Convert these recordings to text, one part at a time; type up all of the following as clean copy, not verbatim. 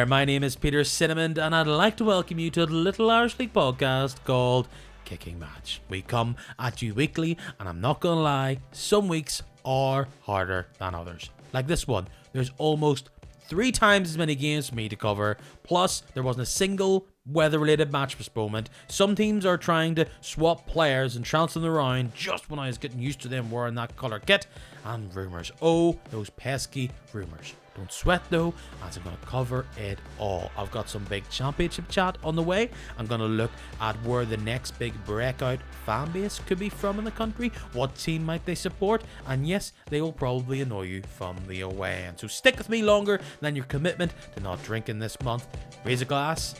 there, my name is Peter Cinnamon and I'd like to welcome you to the Little Irish League podcast called Kicking Match. We come at you weekly and I'm not gonna lie, some weeks are harder than others. Like this one, there's almost 3 times as many games for me to cover, plus there wasn't a single weather-related match postponement. Some teams are trying to swap players and trounce them around just when I was getting used to them wearing that colour kit. And rumours. Oh, those pesky rumours. Don't sweat though, as I'm going to cover it all. I've got some big championship chat on the way. I'm going to look at where the next big breakout fan base could be from in the country. What team might they support? And yes, they will probably annoy you from the away end. So stick with me longer than your commitment to not drinking this month. Raise a glass.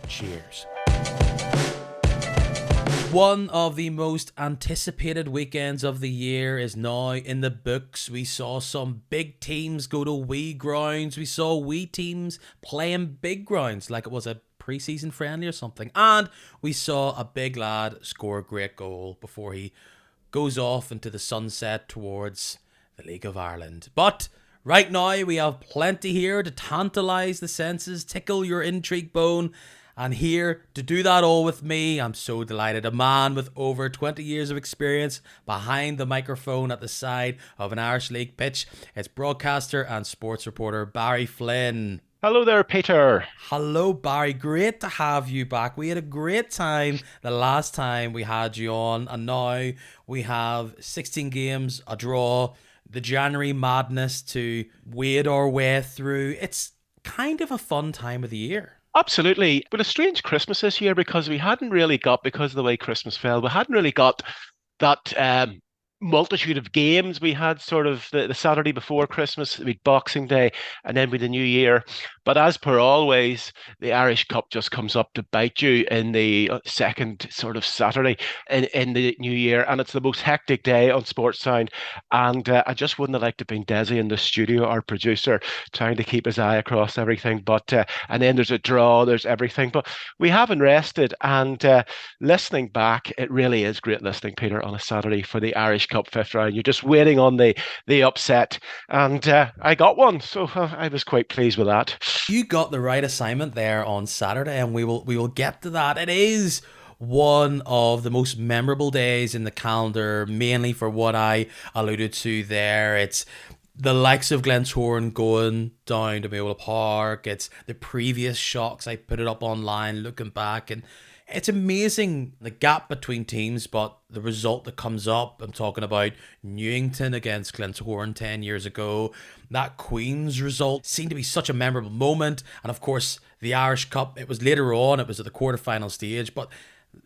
Cheers. One of the most anticipated weekends of the year is now in the books. We saw some big teams go to wee grounds. We saw wee teams playing big grounds like it was a pre-season friendly or something. And we saw a big lad score a great goal before he goes off into the sunset towards the League of Ireland. But right now we have plenty here to tantalise the senses, tickle your intrigue bone. And here to do that all with me, I'm so delighted. A man with over 20 years of experience behind the microphone at the side of an Irish League pitch. It's broadcaster and sports reporter Barry Flynn. Hello there, Peter. Hello, Barry. Great to have you back. We had a great time the last time we had you on. And now we have 16 games, a draw, the January madness to wade our way through. It's kind of a fun time of the year. Absolutely. But a strange Christmas this year because we hadn't really got, because of the way Christmas fell, we hadn't really got that multitude of games. We had sort of the Saturday before Christmas, with Boxing Day, and then with the New Year. But as per always, the Irish Cup just comes up to bite you in the second sort of Saturday in the New Year. And it's the most hectic day on Sports Sound. And I just wouldn't have liked to have been Desi in the studio, our producer, trying to keep his eye across everything. But and then there's a draw, there's everything. But we haven't rested. And listening back, it really is great listening, Peter, on a Saturday for the Irish Cup fifth round. You're just waiting on the upset. And I got one. So I was quite pleased with that. You got the right assignment there on Saturday, and we will get to that. It is one of the most memorable days in the calendar, mainly for what I alluded to there. It's the likes of Glentoran going down to Mayola Park. It's the previous shocks. I put it up online looking back, and it's amazing the gap between teams, but the result that comes up, I'm talking about Newington against Glentoran 10 years ago. That Queen's result seemed to be such a memorable moment. And of course, the Irish Cup, it was later on, it was at the quarterfinal stage, but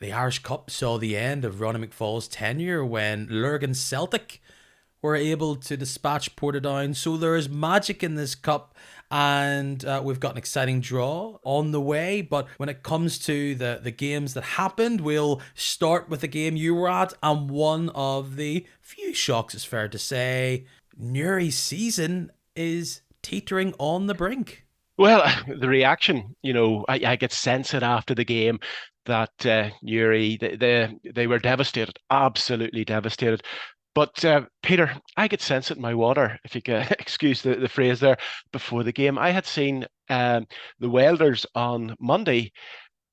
the Irish Cup saw the end of Ronnie McFall's tenure when Lurgan Celtic were able to dispatch Portadown. So there is magic in this cup, and we've got an exciting draw on the way. But when it comes to the games that happened, we'll start with the game you were at, and one of the few shocks, it's fair to say. Newry's season is teetering on the brink. Well, the reaction, I get sense it after the game that Newry, they were devastated, absolutely devastated. But Peter, I could sense it in my water, if you can excuse the phrase there, before the game. I had seen the Welders on Monday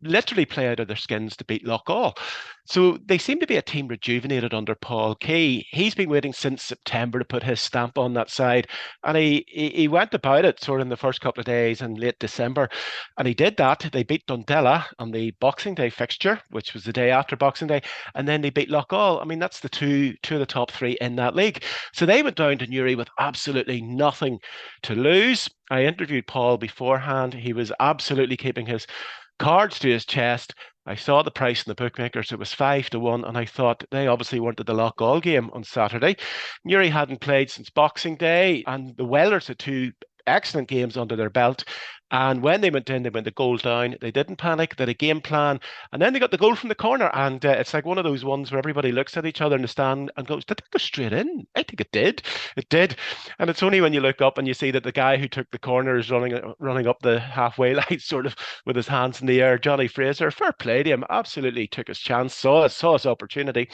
literally play out of their skins to beat Loughgall. So they seem to be a team rejuvenated under Paul Key. He's been waiting since September to put his stamp on that side. And he went about it sort of in the first couple of days in late December. And he did that. They beat Dundela on the Boxing Day fixture, which was the day after Boxing Day. And then they beat Loughgall. I mean, that's the two of the top 3 in that league. So they went down to Newry with absolutely nothing to lose. I interviewed Paul beforehand. He was absolutely keeping his cards to his chest. I saw the price in the bookmakers. It was 5-1, and I thought they obviously wanted the Loughgall game on Saturday. Newry hadn't played since Boxing Day, and the Welders had 2 excellent games under their belt. And when they went in, they went a goal down. They didn't panic. They had a game plan. And then they got the goal from the corner. And it's like one of those ones where everybody looks at each other in the stand and goes, did that go straight in? I think it did. It did. And it's only when you look up and you see that the guy who took the corner is running up the halfway line, sort of with his hands in the air. Johnny Fraser, fair play to him. Absolutely took his chance, saw his opportunity.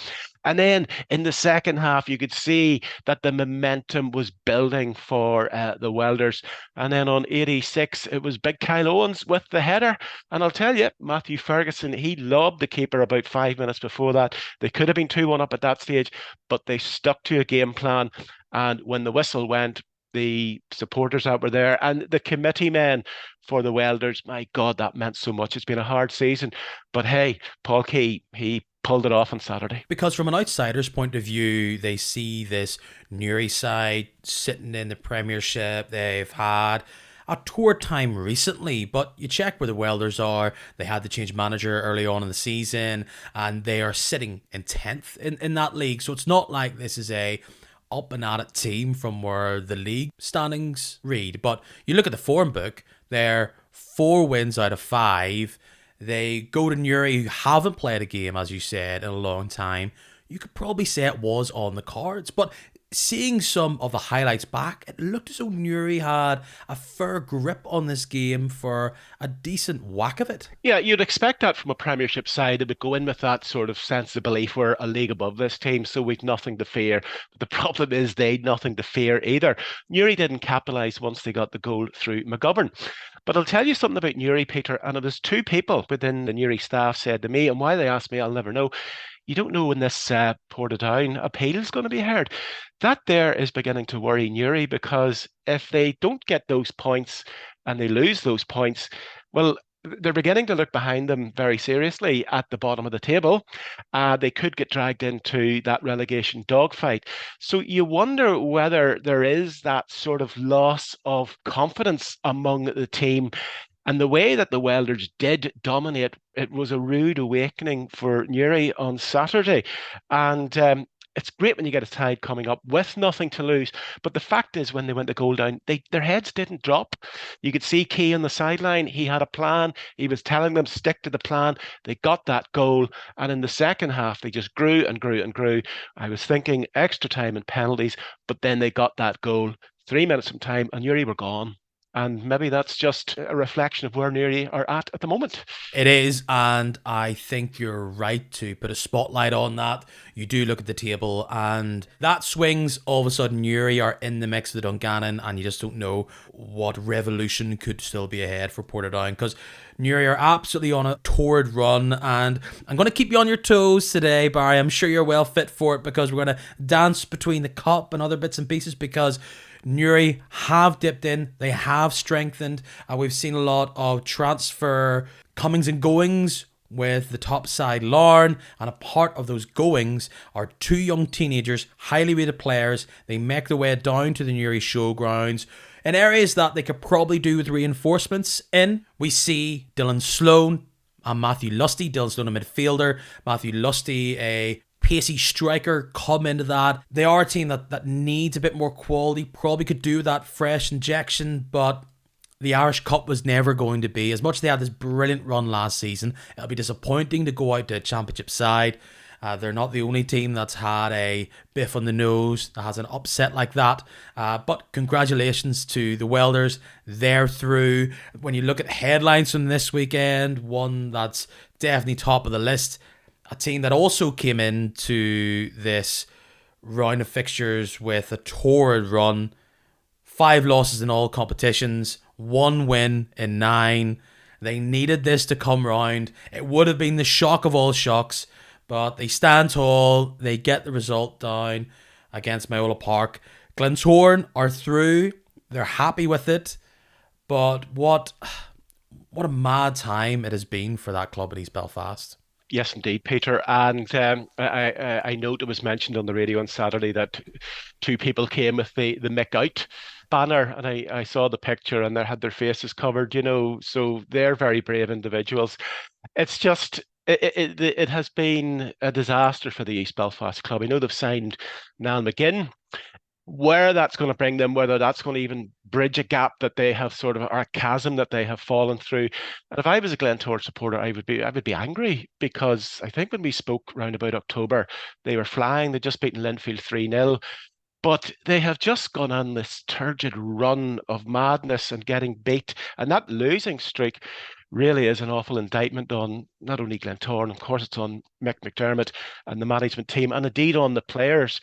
And then in the second half, you could see that the momentum was building for the Welders. And then on 86, it was big Kyle Owens with the header. And I'll tell you, Matthew Ferguson, he lobbed the keeper about 5 minutes before that. They could have been 2-1 up at that stage, but they stuck to a game plan. And when the whistle went, the supporters that were there and the committee men for the Welders, my God, that meant so much. It's been a hard season. But hey, Paul Key, he pulled it off on Saturday. Because from an outsider's point of view, they see this Newry side sitting in the Premiership. They've had a tour time recently, but you check where the Welders are. They had to change manager early on in the season, and they are sitting in 10th in that league. So it's not like this is a up and at it team from where the league standings read. But you look at the form book, they're 4 wins out of 5. They go to Newry, who haven't played a game, as you said, in a long time. You could probably say it was on the cards, but seeing some of the highlights back, it looked as though Newry had a fair grip on this game for a decent whack of it. Yeah, you'd expect that from a Premiership side. It would go in with that sort of sense of belief we're a league above this team, so we've nothing to fear. But the problem is they'd nothing to fear either. Newry didn't capitalise once they got the goal through McGovern. But I'll tell you something about Newry, Peter, and it was two people within the Newry staff said to me, and why they asked me, I'll never know. You don't know when this Portadown appeal is going to be heard. That there is beginning to worry Newry because if they don't get those points and they lose those points, well, they're beginning to look behind them very seriously at the bottom of the table. They could get dragged into that relegation dogfight. So you wonder whether there is that sort of loss of confidence among the team. And the way that the Welders did dominate, it was a rude awakening for Newry on Saturday. And it's great when you get a side coming up with nothing to lose. But the fact is, when they went the goal down, their heads didn't drop. You could see Key on the sideline. He had a plan. He was telling them, stick to the plan. They got that goal. And in the second half, they just grew and grew and grew. I was thinking extra time and penalties, but then they got that goal. 3 minutes from time, and Newry were gone. And maybe that's just a reflection of where Newry are at the moment. It is, and I think you're right to put a spotlight on that. You do look at the table, and that swings. All of a sudden, Newry are in the mix of the Dungannon, and you just don't know what revolution could still be ahead for Portadown, because Newry are absolutely on a torrid run, and I'm going to keep you on your toes today, Barry. I'm sure you're well fit for it, because we're going to dance between the cup and other bits and pieces, because Newry have dipped in, they have strengthened, and we've seen a lot of transfer comings and goings with the top side Larne, and a part of those goings are two young teenagers, highly rated players. They make their way down to the Newry showgrounds in areas that they could probably do with reinforcements in. We see Dylan Sloan and Matthew Lusty. Dylan Sloan, a midfielder, Matthew Lusty, a pacey striker, come into that. They are a team that needs a bit more quality, probably could do that fresh injection, but the Irish Cup was never going to be. As much as they had this brilliant run last season, it'll be disappointing to go out to a championship side. They're not the only team that's had a biff on the nose, that has an upset like that. But congratulations to the Welders. They're through. When you look at headlines from this weekend, one that's definitely top of the list, a team that also came into this round of fixtures with a torrid run. 5 losses in all competitions, 1 win in 9. They needed this to come round. It would have been the shock of all shocks, but they stand tall. They get the result down against Myola Park. Glentoran are through. They're happy with it. But what a mad time it has been for that club in East Belfast. Yes, indeed, Peter. And I note it was mentioned on the radio on Saturday that two people came with the Mick Out banner, and I saw the picture, and they had their faces covered, so they're very brave individuals. It's just, it has been a disaster for the East Belfast club. I know they've signed Niall McGinn. Where that's going to bring them, whether that's going to even bridge a gap that they have sort of, or a chasm that they have fallen through. And if I was a Glentoran supporter, I would be angry, because I think when we spoke around about October, they were flying. They'd just beaten Linfield 3-0. But they have just gone on this turgid run of madness and getting beat. And that losing streak, really is an awful indictment on not only Glentoran, of course, it's on Mick McDermott and the management team, and indeed on the players.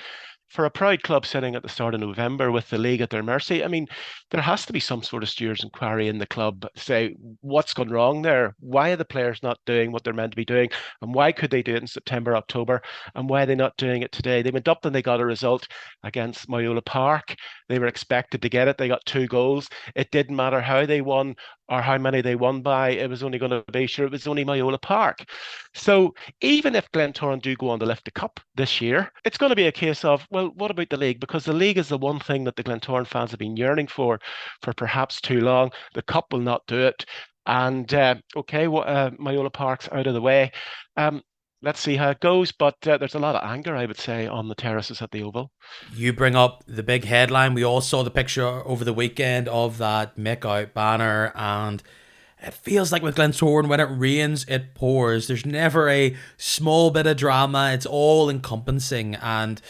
For a proud club sitting at the start of November with the league at their mercy, I mean, there has to be some sort of stewards inquiry in the club. Say, what's gone wrong there? Why are the players not doing what they're meant to be doing? And why could they do it in September, October? And why are they not doing it today? They went up and they got a result against Myola Park. They were expected to get it. They got 2 goals. It didn't matter how they won or how many they won by. It was only going to be sure it was only Myola Park. So even if Glentoran do go on to lift the cup this year, it's going to be a case of, well, what about the league? Because the league is the one thing that the Glentoran fans have been yearning for perhaps too long. The cup will not do it. And okay, well, Myola Park's out of the way. Um, let's see how it goes. But there's a lot of anger, I would say, on the terraces at the Oval. You bring up the big headline. We all saw the picture over the weekend of that Mick out banner, and it feels like with Glentoran, when it rains, it pours. There's never a small bit of drama. It's all encompassing, and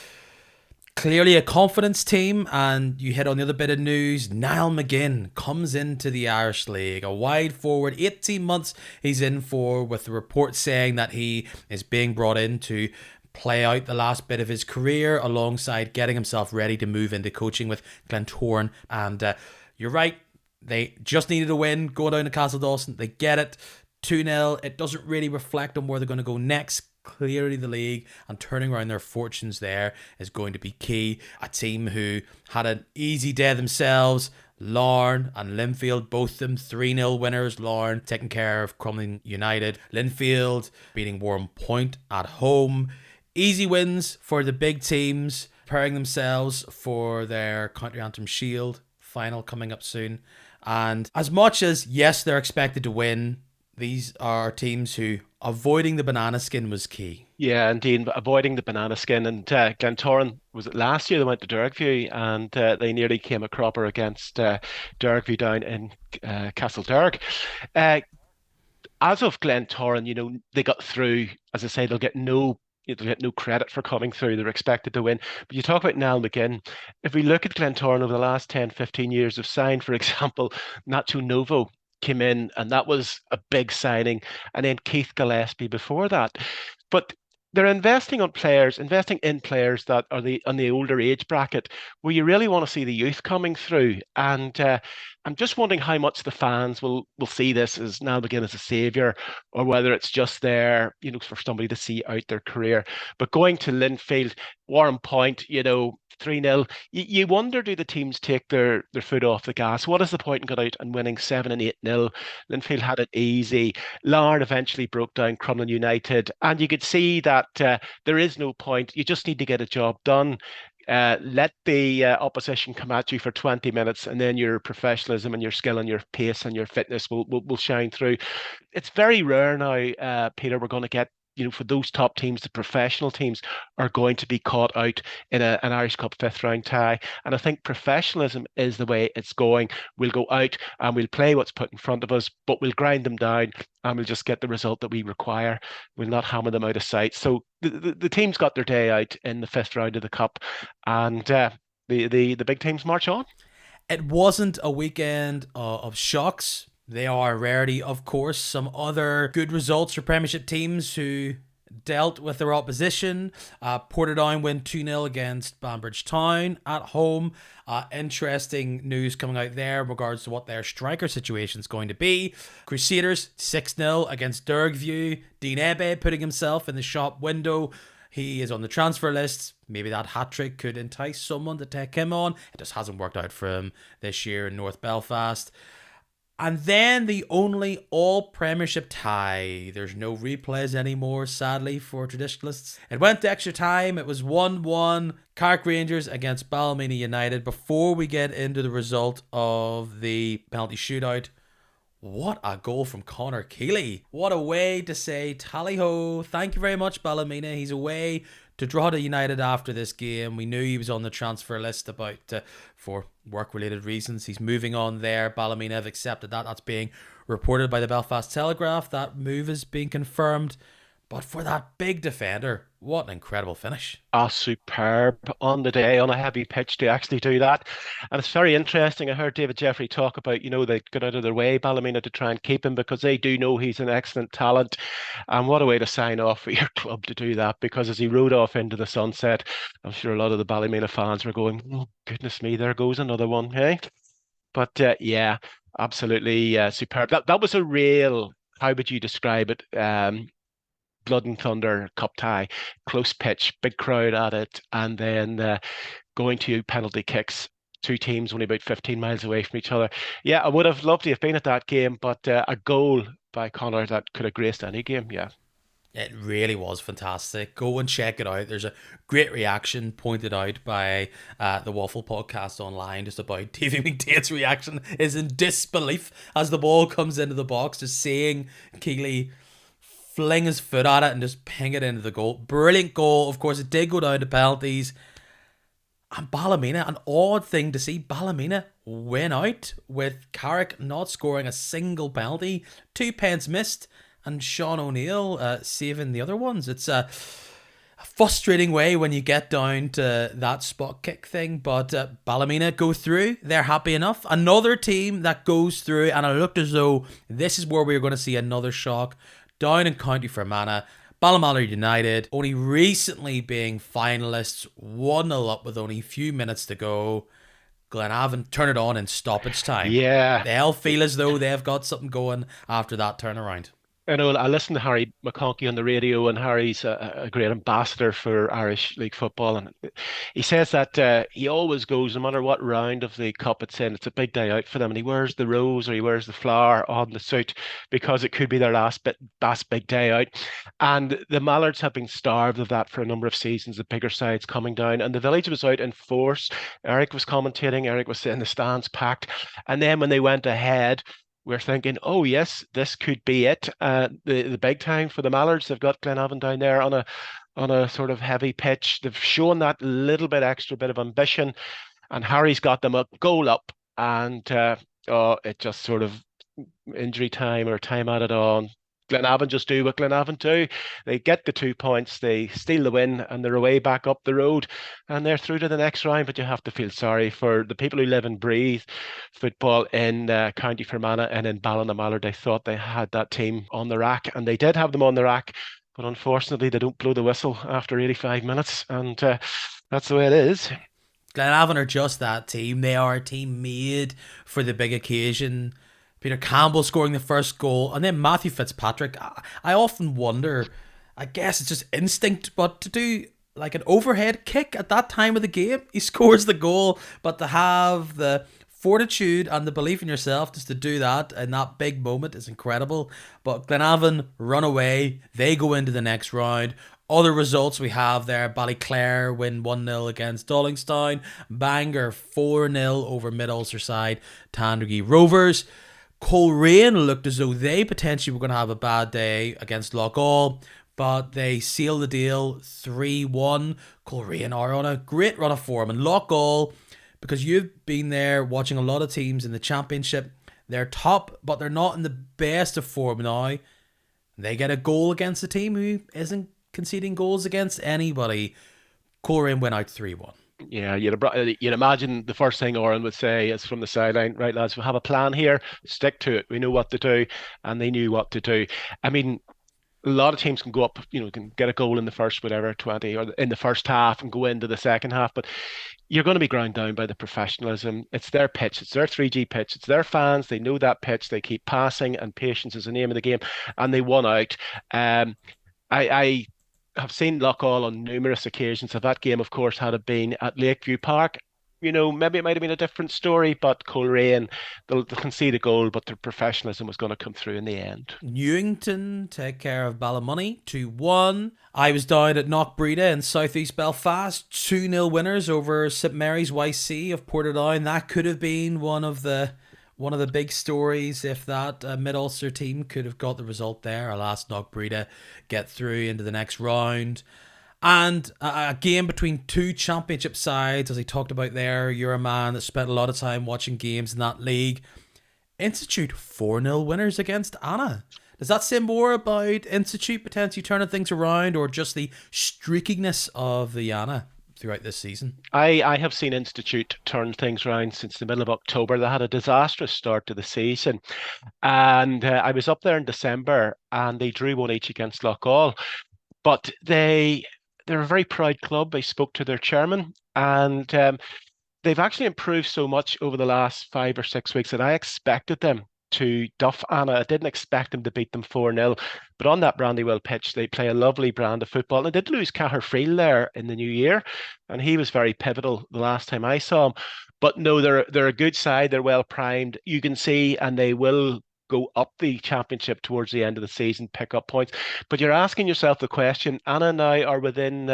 clearly a confidence team. And you hit on the other bit of news. Niall McGinn comes into the Irish League, a wide forward. 18 months he's in for, with the report saying that he is being brought in to play out the last bit of his career alongside getting himself ready to move into coaching with Glentoran. And you're right, they just needed a win going down to Castle Dawson. They get it, 2-0. It doesn't really reflect on where they're going to go next. Clearly the league and turning around their fortunes there is going to be key. A team who had an easy day themselves, Larne and Linfield, both them 3-0 winners. Larne taking care of Crumlin United. Linfield beating Warren Point at home. Easy wins for the big teams, preparing themselves for their County Antrim Shield final coming up soon. And as much as, yes, they're expected to win, these are teams who avoiding the banana skin was key. Yeah, indeed, avoiding the banana skin. And Glentoran, was it last year they went to Dergview and they nearly came a cropper against Dergview down in Castlederg. Uh, as of Glentoran, they got through. As I say, they'll get no credit for coming through. They're expected to win. But you talk about Niall McGinn. If we look at Glentoran over the last 10, 15 years of sign, for example, Nacho Novo came in and that was a big signing. And then Keith Gillespie before that. But they're investing in players that are on the older age bracket where you really want to see the youth coming through. And I'm just wondering how much the fans will see this as Niall McGinn as a saviour, or whether it's just there, for somebody to see out their career. But going to Linfield, Warren Point, 3-0. You wonder, do the teams take their foot off the gas? What is the point in going out and winning 7 and 8-0? Linfield had it easy. Larne eventually broke down Crumlin United, and you could see that there is no point. You just need to get a job done. Let the opposition come at you for 20 minutes, and then your professionalism and your skill and your pace and your fitness will shine through. It's very rare now, Peter, we're going to get, for those top teams, the professional teams are going to be caught out in an Irish Cup fifth round tie. And I think professionalism is the way it's going. We'll go out and we'll play what's put in front of us, but we'll grind them down and we'll just get the result that we require. We'll not hammer them out of sight. So the teams got their day out in the fifth round of the Cup, and the big teams march on. It wasn't a weekend of shocks. They are a rarity, of course. Some other good results for Premiership teams who dealt with their opposition. Portadown win 2-0 against Banbridge Town at home. Interesting news coming out there in regards to what their striker situation is going to be. Crusaders 6-0 against Dergview. Dean Ebe putting himself in the shop window. He is on the transfer list. Maybe that hat-trick could entice someone to take him on. It just hasn't worked out for him this year in North Belfast. And then the only all-Premiership tie. There's no replays anymore, sadly, for traditionalists. It went to extra time. It was 1-1. Carrick Rangers against Ballymena United. Before we get into the result of the penalty shootout, what a goal from Connor Keeley. What a way to say tally-ho. Thank you very much, Ballymena. He's away to draw to United after this game. We knew he was on the transfer list for work-related reasons. He's moving on there. Ballymena have accepted that. That's being reported by the Belfast Telegraph. That move is being confirmed. But for that big defender, what an incredible finish. Ah, superb on the day on a heavy pitch to actually do that. And it's very interesting. I heard David Jeffrey talk about, they got out of their way, Ballymena, to try and keep him because they do know he's an excellent talent. And what a way to sign off for your club to do that, because as he rode off into the sunset, I'm sure a lot of the Ballymena fans were going, oh, goodness me, there goes another one, hey? But yeah, absolutely superb. That was a real, how would you describe it? Blood and Thunder Cup tie, close pitch, big crowd at it, and then going to penalty kicks. Two teams only about 15 miles away from each other. Yeah, I would have loved to have been at that game, but a goal by Connor that could have graced any game. Yeah. It really was fantastic. Go and check it out. There's a great reaction pointed out by the Waffle Podcast online just about TV McDade's reaction is in disbelief as the ball comes into the box, just seeing Keeley fling his foot at it and just ping it into the goal. Brilliant goal. Of course, it did go down to penalties. And Ballymena, an odd thing to see Ballymena win out with Carrick not scoring a single penalty, 2 pence missed, and Sean O'Neill saving the other ones. It's a frustrating way when you get down to that spot kick thing, but Ballymena go through. They're happy enough. Another team that goes through, and it looked as though this is where we're going to see another shock down in County Fermanagh. Ballymena United, only recently being finalists, 1-0 up with only a few minutes to go. Glenavon turn it on in stoppage time. Yeah. They'll feel as though they've got something going after that turnaround. I know I listened to Harry McConkey on the radio, and Harry's a great ambassador for Irish League football. And he says that he always goes, no matter what round of the cup it's in, it's a big day out for them. And he wears the rose or he wears the flower on the suit because it could be their last big day out. And the Mallards have been starved of that for a number of seasons, the bigger sides coming down. And the village was out in force. Eric was commentating, Eric was in the stands packed. And then when they went ahead, we're thinking, oh yes, this could be it. The big time for the Mallards. They've got Glenavon down there on a sort of heavy pitch. They've shown that little bit extra bit of ambition, and Harry's got them a goal up, and it just sort of injury time or time added on. Glenavon just do what Glenavon do. They get the 2 points, they steal the win, and they're away back up the road, and they're through to the next round. But you have to feel sorry for the people who live and breathe football in County Fermanagh and in Ballymena. They thought they had that team on the rack, and they did have them on the rack, but unfortunately they don't blow the whistle after 85 minutes, and that's the way it is. Glenavon are just that team. They are a team made for the big occasion. Peter Campbell scoring the first goal, and then Matthew Fitzpatrick. I often wonder, I guess it's just instinct, but to do like an overhead kick at that time of the game, he scores the goal, but to have the fortitude and the belief in yourself just to do that in that big moment is incredible. But Glenavon run away, they go into the next round. Other results we have there: Ballyclare win 1-0 against Dollingstown, Bangor 4-0 over Mid-Ulster side Tandragee Rovers. Coleraine looked as though they potentially were going to have a bad day against Loughgall, but they sealed the deal 3-1. Coleraine are on a great run of form, and Loughgall, because you've been there watching a lot of teams in the championship, they're top, but they're not in the best of form now. They get a goal against a team who isn't conceding goals against anybody. Coleraine went out 3-1. Yeah, you'd imagine the first thing Oran would say is from the sideline, right, lads, we have a plan here, stick to it. We know what to do, and they knew what to do. I mean, a lot of teams can go up, can get a goal in the first, 20, or in the first half and go into the second half, but you're going to be ground down by the professionalism. It's their pitch, it's their 3G pitch, it's their fans. They know that pitch. They keep passing, and patience is the name of the game, and they won out. I have seen Loughgall on numerous occasions. If that game, of course, had it been at Lakeview Park, maybe it might have been a different story, but Coleraine, they'll concede a goal, but their professionalism was going to come through in the end. Newington take care of Ballymoney 2-1. I was down at Knockbreda in southeast Belfast, 2-0 winners over St Mary's YC of Portadown. That could have been one of the big stories if that Mid-Ulster team could have got the result there. Alas, Knockbreda get through into the next round. And a game between two championship sides, as I talked about there. You're a man that spent a lot of time watching games in that league. Institute 4-0 winners against Anna. Does that say more about Institute potentially turning things around, or just the streakiness of the Yana throughout this season? I have seen Institute turn things around since the middle of October. They had a disastrous start to the season, and I was up there in December, and they drew one each against Loughgall. But they're a very proud club. I spoke to their chairman, and they've actually improved so much over the last 5 or 6 weeks that I expected them to duff Anna. I didn't expect them to beat them 4-0. But on that Brandywell pitch, they play a lovely brand of football. And they did lose Cahir Friel there in the new year, and he was very pivotal the last time I saw him. But no, they're a good side. They're well primed. You can see, and they will go up the championship towards the end of the season, pick up points. But you're asking yourself the question, Anna now are within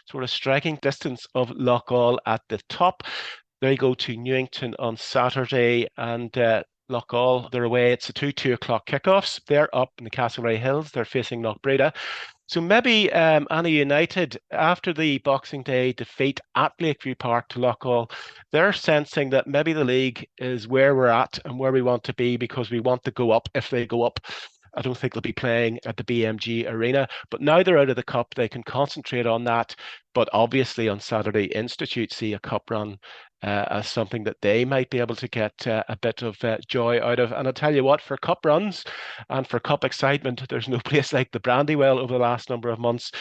sort of striking distance of Loughgall at the top. They go to Newington on Saturday, and Loughgall, they're away. It's the 2 o'clock kickoffs. They're up in the Castlereagh Hills. They're facing Knockbreda. So maybe Anna United, after the Boxing Day defeat at Lakeview Park to Loughgall, they're sensing that maybe the league is where we're at and where we want to be, because we want to go up if they go up. I don't think they'll be playing at the BMG Arena, but now they're out of the cup, they can concentrate on that. But obviously on Saturday, Institute see a cup run as something that they might be able to get a bit of joy out of. And I'll tell you what, for cup runs and for cup excitement, there's no place like the Brandywell over the last number of months.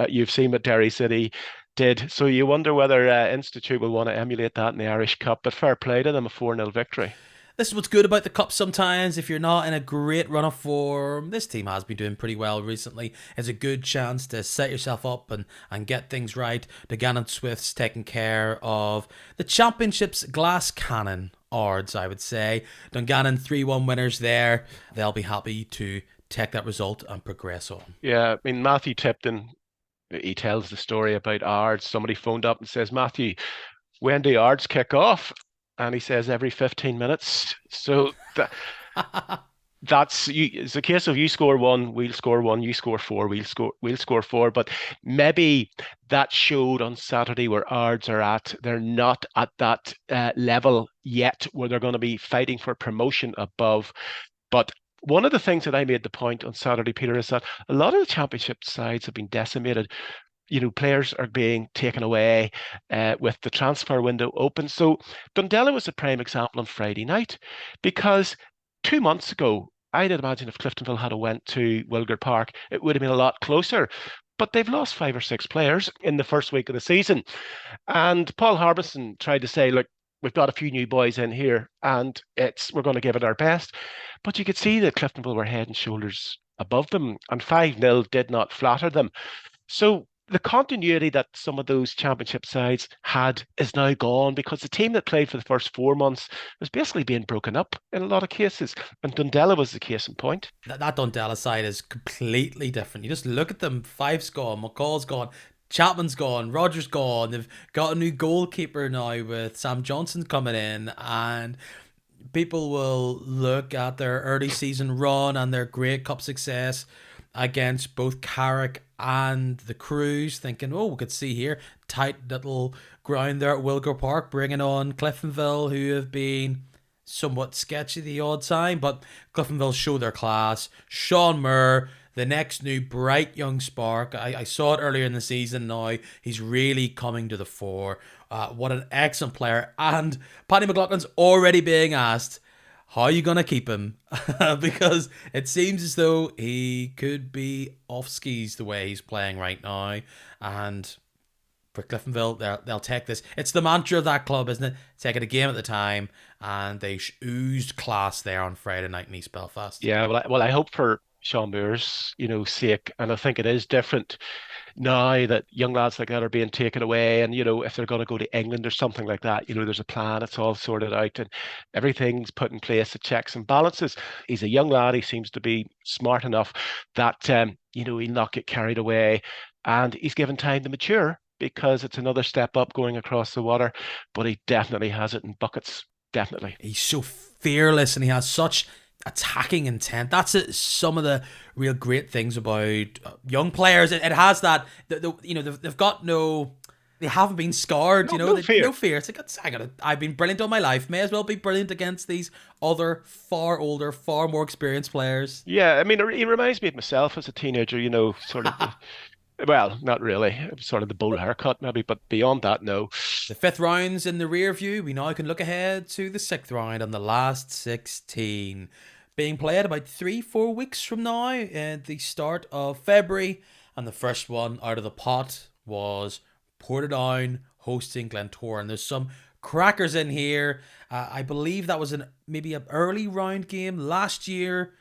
You've seen what Derry City did. So you wonder whether Institute will want to emulate that in the Irish Cup. But fair play to them, a 4-0 victory. This is what's good about the Cup sometimes. If you're not in a great run of form, this team has been doing pretty well recently. It's a good chance to set yourself up and get things right. The Gannon Swifts taking care of the Championship's glass cannon odds, I would say. Dungannon 3-1 winners there. They'll be happy to take that result and progress on. Yeah, I mean, Matthew Tipton, he tells the story about Ards. Somebody phoned up and says, Matthew, when do Ards kick off? And he says every 15 minutes. So that's you. It's a case of you score one, we'll score one. You score four, we'll score four. But maybe that showed on Saturday where Ards are at. They're not at that level yet where they're going to be fighting for promotion above. But one of the things that I made the point on Saturday, Peter, is that a lot of the championship sides have been decimated. Players are being taken away with the transfer window open. So Dundela was a prime example on Friday night, because 2 months ago, I'd imagine if Cliftonville had went to Wilgar Park, it would have been a lot closer. But they've lost 5 or 6 players in the first week of the season. And Paul Harbison tried to say, look, we've got a few new boys in here and we're going to give it our best. But you could see that Cliftonville were head and shoulders above them, and 5-0 did not flatter them. So the continuity that some of those championship sides had is now gone, because the team that played for the first 4 months was basically being broken up in a lot of cases. And Dundela was the case in point. That Dundela side is completely different. You just look at them. Five's gone, McCall's gone, Chapman's gone, Rogers gone. They've got a new goalkeeper now with Sam Johnson coming in, and people will look at their early season run and their great cup success against both Carrick and the Crews, thinking, oh, we could see here, tight little ground there at Wilgar Park, bringing on Cliftonville, who have been somewhat sketchy the odd time, but Cliftonville show their class. Sean Moore, the next new bright young spark. I saw it earlier in the season now. He's really coming to the fore. What an excellent player. And Paddy McLaughlin's already being asked, how are you going to keep him? Because it seems as though he could be off skis the way he's playing right now. And for Cliftonville, they'll take this. It's the mantra of that club, isn't it? Take it a game at the time. And they oozed class there on Friday night in East Belfast. Yeah, well, I hope for Sean Moore's, sake, and I think it is different now that young lads like that are being taken away, and if they're going to go to England or something like that, there's a plan, it's all sorted out and everything's put in place, the checks and balances. He's a young lad, he seems to be smart enough that he'll not get carried away, and he's given time to mature, because it's another step up going across the water. But he definitely has it in buckets, definitely. He's so fearless and he has such attacking intent. That's some of the real great things about young players. It has that, they've got no, they haven't been scarred, No, you know, no they no fear. fear. It's like I've been brilliant all my life. May as well be brilliant against these other far older, far more experienced players. Yeah, I mean, he reminds me of myself as a teenager, sort of well, not really, sort of the bowl haircut maybe, but beyond that, no. The fifth round's in the rear view. We now can look ahead to the sixth round and the last 16. Being played about 3-4 weeks from now at the start of February. And the first one out of the pot was Portadown hosting Glentoran. There's some crackers in here. I believe that was maybe an early round game last year.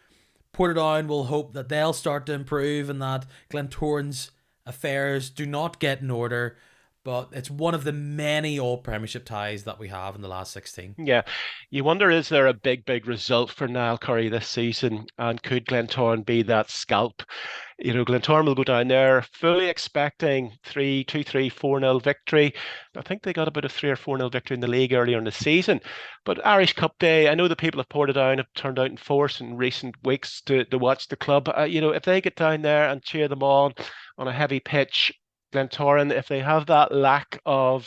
Portadown will hope that they'll start to improve and that Glentoran's affairs do not get in order. But it's one of the many all Premiership ties that we have in the last 16. Yeah, you wonder, is there a big result for Niall Curry this season, and could Glentoran be that scalp? Glentoran will go down there fully expecting 4-0 victory. I think they got about a 3 or 4-0 victory in the league earlier in the season. But Irish Cup Day, I know the people of Portadown have turned out in force in recent weeks to watch the club. If they get down there and cheer them on a heavy pitch, Glentoran, if they have that lack of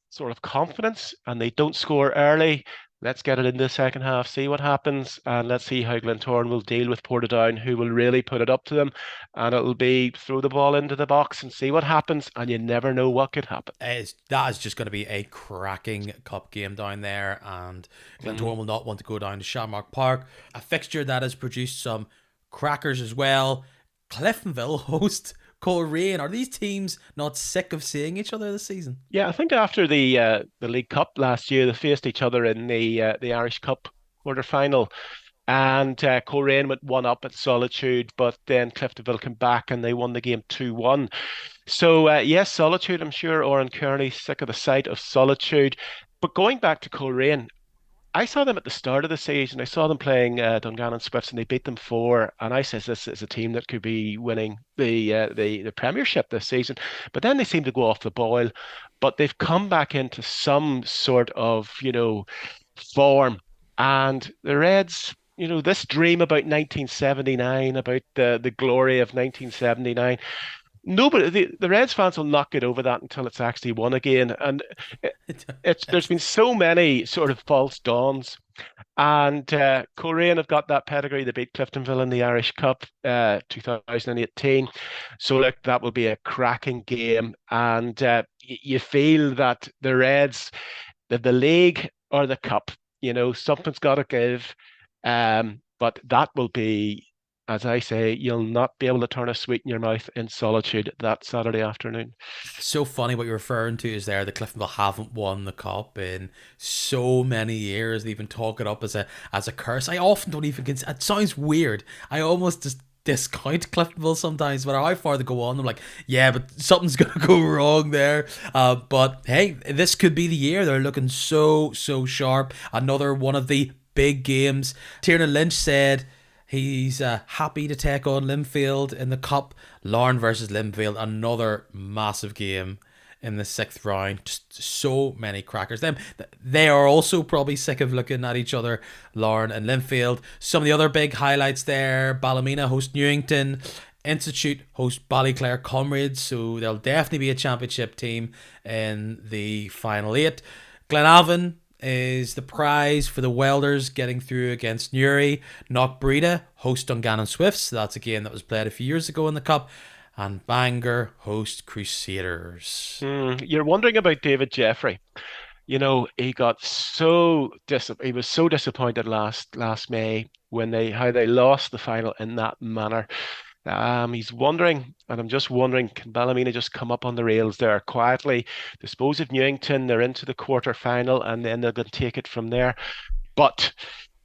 sort of confidence and they don't score early, let's get it in the second half, see what happens, and let's see how Glentoran will deal with Portadown, who will really put it up to them. And it'll be throw the ball into the box and see what happens, and you never know what could happen. That is just going to be a cracking cup game down there, and Glentoran will not want to go down to Shamrock Park. A fixture that has produced some crackers as well. Cliftonville host Coleraine. Are these teams not sick of seeing each other this season? Yeah, I think after the League Cup last year, they faced each other in the Irish Cup quarter final. And Coleraine went one up at Solitude, but then Cliftonville came back and they won the game 2-1. So, yes, Solitude, I'm sure Oran Kearney sick of the sight of Solitude. But going back to Coleraine, I saw them at the start of the season. I saw them playing Dungannon Swifts, and they beat them 4. And I says this is a team that could be winning the Premiership this season. But then they seem to go off the boil. But they've come back into some sort of form. And the Reds, this dream about 1979, about the glory of 1979. Nobody, the Reds fans will not get over that until it's actually won again. And there's been so many sort of false dawns. And Coleraine have got that pedigree. They beat Cliftonville in the Irish Cup 2018. So look, that will be a cracking game. And you feel that the Reds, the league or the cup, something's got to give. But that will be, as I say, you'll not be able to turn a sweet in your mouth in Solitude that Saturday afternoon. So funny what you're referring to is there the Cliftonville haven't won the cup in so many years. They even talk it up as a curse. I often don't even consider it. Sounds weird. I almost just discount Cliftonville sometimes, but how far they go on, I'm like, yeah, but something's gonna go wrong there. But hey, this could be the year. They're looking so sharp. Another one of the big games. Tiernan Lynch said he's happy to take on Linfield in the cup. Larne versus Linfield, another massive game in the 6th round. Just so many crackers. They are also probably sick of looking at each other, Larne and Linfield. Some of the other big highlights there: Ballymena host Newington, Institute host Ballyclare Comrades, so there'll definitely be a championship team in the final 8. Glenavon is the prize for the Welders getting through against Newry. Knockbreda host Dungannon Swifts. That's a game that was played a few years ago in the Cup. And Bangor host Crusaders. You're wondering about David Jeffrey. He got he was so disappointed last May when how they lost the final in that manner. He's wondering, and I'm just wondering, can Ballymena just come up on the rails there quietly, dispose of Newington? They're into the quarter final, and then they're going to take it from there. But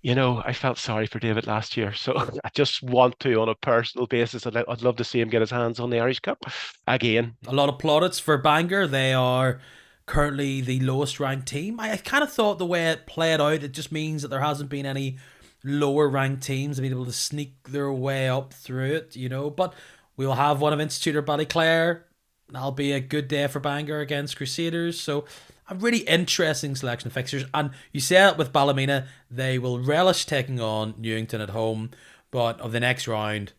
I felt sorry for David last year, so I just want to, on a personal basis, I'd love to see him get his hands on the Irish Cup again. A lot of plaudits for Bangor. They are currently the lowest ranked team. I kind of thought the way it played out, it just means that there hasn't been any lower ranked teams have been able to sneak their way up through it, but we'll have one of Institute or Ballyclare. That'll be a good day for Bangor against Crusaders. So a really interesting selection of fixtures. And you say it with Ballymena, they will relish taking on Newington at home, but of the next round,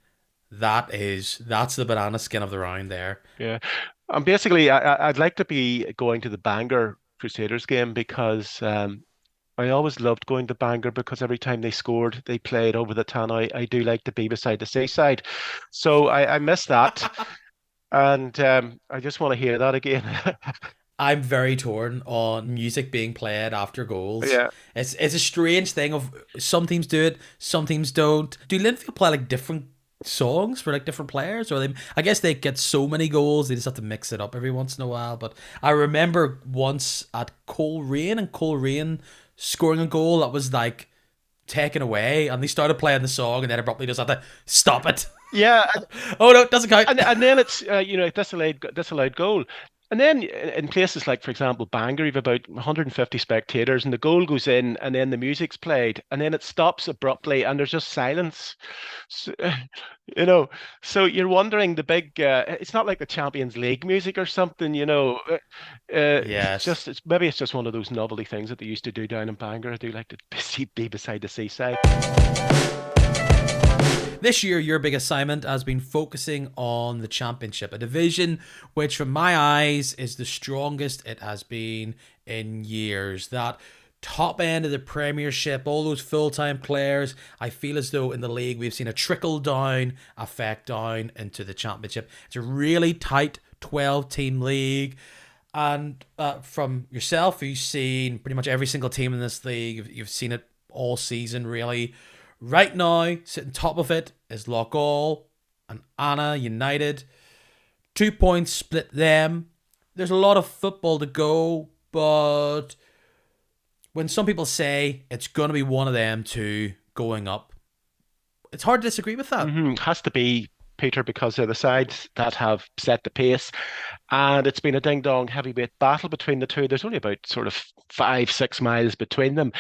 that's the banana skin of the round there. Yeah. And basically, I'd like to be going to the Bangor Crusaders game because I always loved going to Bangor because every time they scored, they played over the town. I do like to be beside the seaside. So I miss that. And I just want to hear that again. I'm very torn on music being played after goals. Yeah. It's a strange thing of some teams do it, some teams don't. Do Linfield play like different songs for like different players, or they? I guess they get so many goals they just have to mix it up every once in a while. But I remember once at Coleraine and Coleraine scoring a goal that was like taken away, and they started playing the song, and then abruptly just had to stop it. Yeah, Oh no, it doesn't count. and then it's disallowed goal. And then in places like, for example, Bangor, you've about 150 spectators, and the goal goes in, and then the music's played, and then it stops abruptly, and there's just silence. So, you know, so you're wondering the big. It's not like the Champions League music or something, you know. Yes. It's maybe it's just one of those novelty things that they used to do down in Bangor. I do like to be beside the seaside. This year, your big assignment has been focusing on the championship, a division which, from my eyes, is the strongest it has been in years. That top end of the Premiership, all those full time players, I feel as though in the league we've seen a trickle down effect down into the championship. It's a really tight 12-team league. And from yourself, you've seen pretty much every single team in this league. You've seen it all season, really. Right now, sitting top of it is Loughgall and Anna United. 2 points split them. There's a lot of football to go, but when some people say it's going to be one of them two going up, it's hard to disagree with that. Has to be, Peter, because they're the sides that have set the pace. And it's been a ding dong heavyweight battle between the two. There's only about sort of 5, 6 miles between them.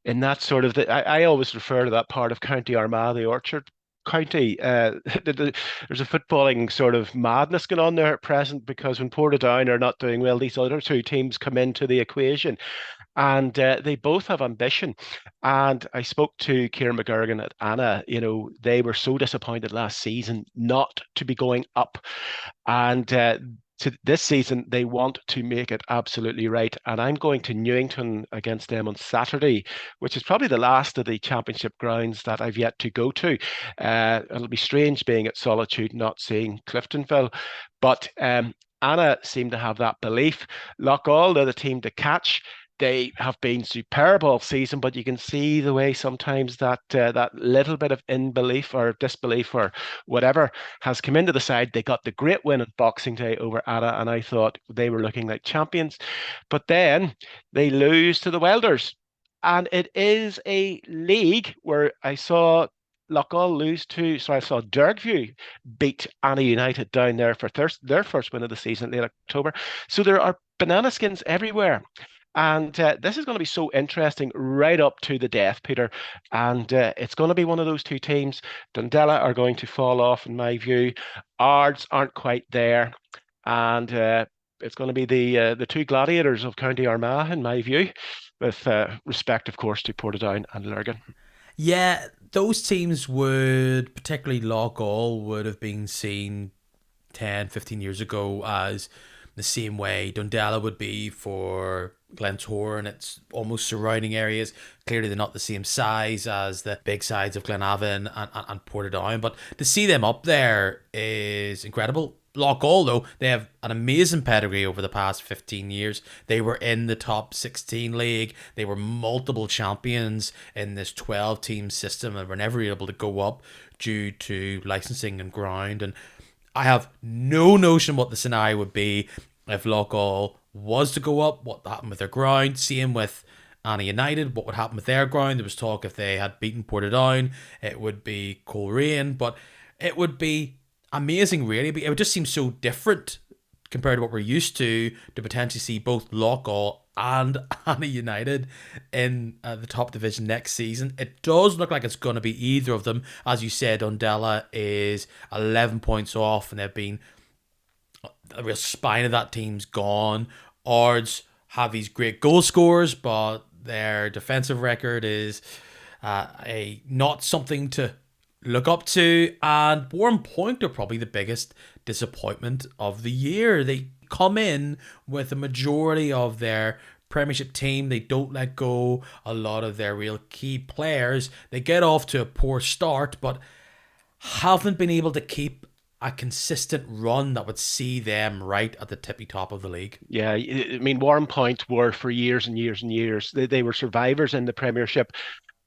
In that sort of, I always refer to that part of County Armagh, the Orchard County. There's a footballing sort of madness going on there at present because when Portadown are not doing well, these other two teams come into the equation and they both have ambition. And I spoke to Kieran McGurgan at Anna. You know, they were so disappointed last season not to be going up, and to this season they want to make it absolutely right. And I'm going to Newington against them on Saturday, which is probably the last of the championship grounds that I've yet to go to. It'll be strange being at Solitude, not seeing Cliftonville, but Anna seem to have that belief. Loughgall, they're the team to catch. They have been superb all season, but you can see the way sometimes that that little bit of unbelief or disbelief or whatever has come into the side. They got the great win on Boxing Day over Ada, and I thought they were looking like champions. But then they lose to the Welders, and it is a league where I saw Loughgall lose to, so I saw Dergview beat Anna United down there for their first win of the season in late October. So there are banana skins everywhere. And this is going to be so interesting right up to the death, Peter. And it's going to be one of those two teams. Dundela are going to fall off, in my view. Ards aren't quite there. And it's going to be the two gladiators of County Armagh, in my view, with respect, of course, to Portadown and Lurgan. Yeah, those teams would, particularly Loughgall, would have been seen 10, 15 years ago as the same way Dundela would be for Glentoran and its almost surrounding areas. Clearly, they're not the same size as the big sides of Glenavon and Portadown, but to see them up there is incredible. Loughgall, though, they have an amazing pedigree over the past 15 years. They were in the top 16 league. They were multiple champions in this 12-team system and were never able to go up due to licensing and ground. And I have no notion what the scenario would be if Loughgall was to go up, what happened with their ground. Same with Anna United, what would happen with their ground. There was talk if they had beaten Portadown, it would be Coleraine, but it would be amazing, really. But it would just seem so different compared to what we're used to potentially see both Loughgall and Anna United in the top division next season. It does look like it's going to be either of them. As you said, Dundela is 11 points off, and they've been the real spine of that team's gone. Ards have these great goal scorers, but their defensive record is not something to look up to, and Warren Point are probably the biggest disappointment of the year. They come in with a majority of their Premiership team. They don't let go a lot of their real key players. They get off to a poor start, but haven't been able to keep a consistent run that would see them right at the tippy top of the league. Yeah, I mean, Warren Point were for years and years and years. They were survivors in the Premiership,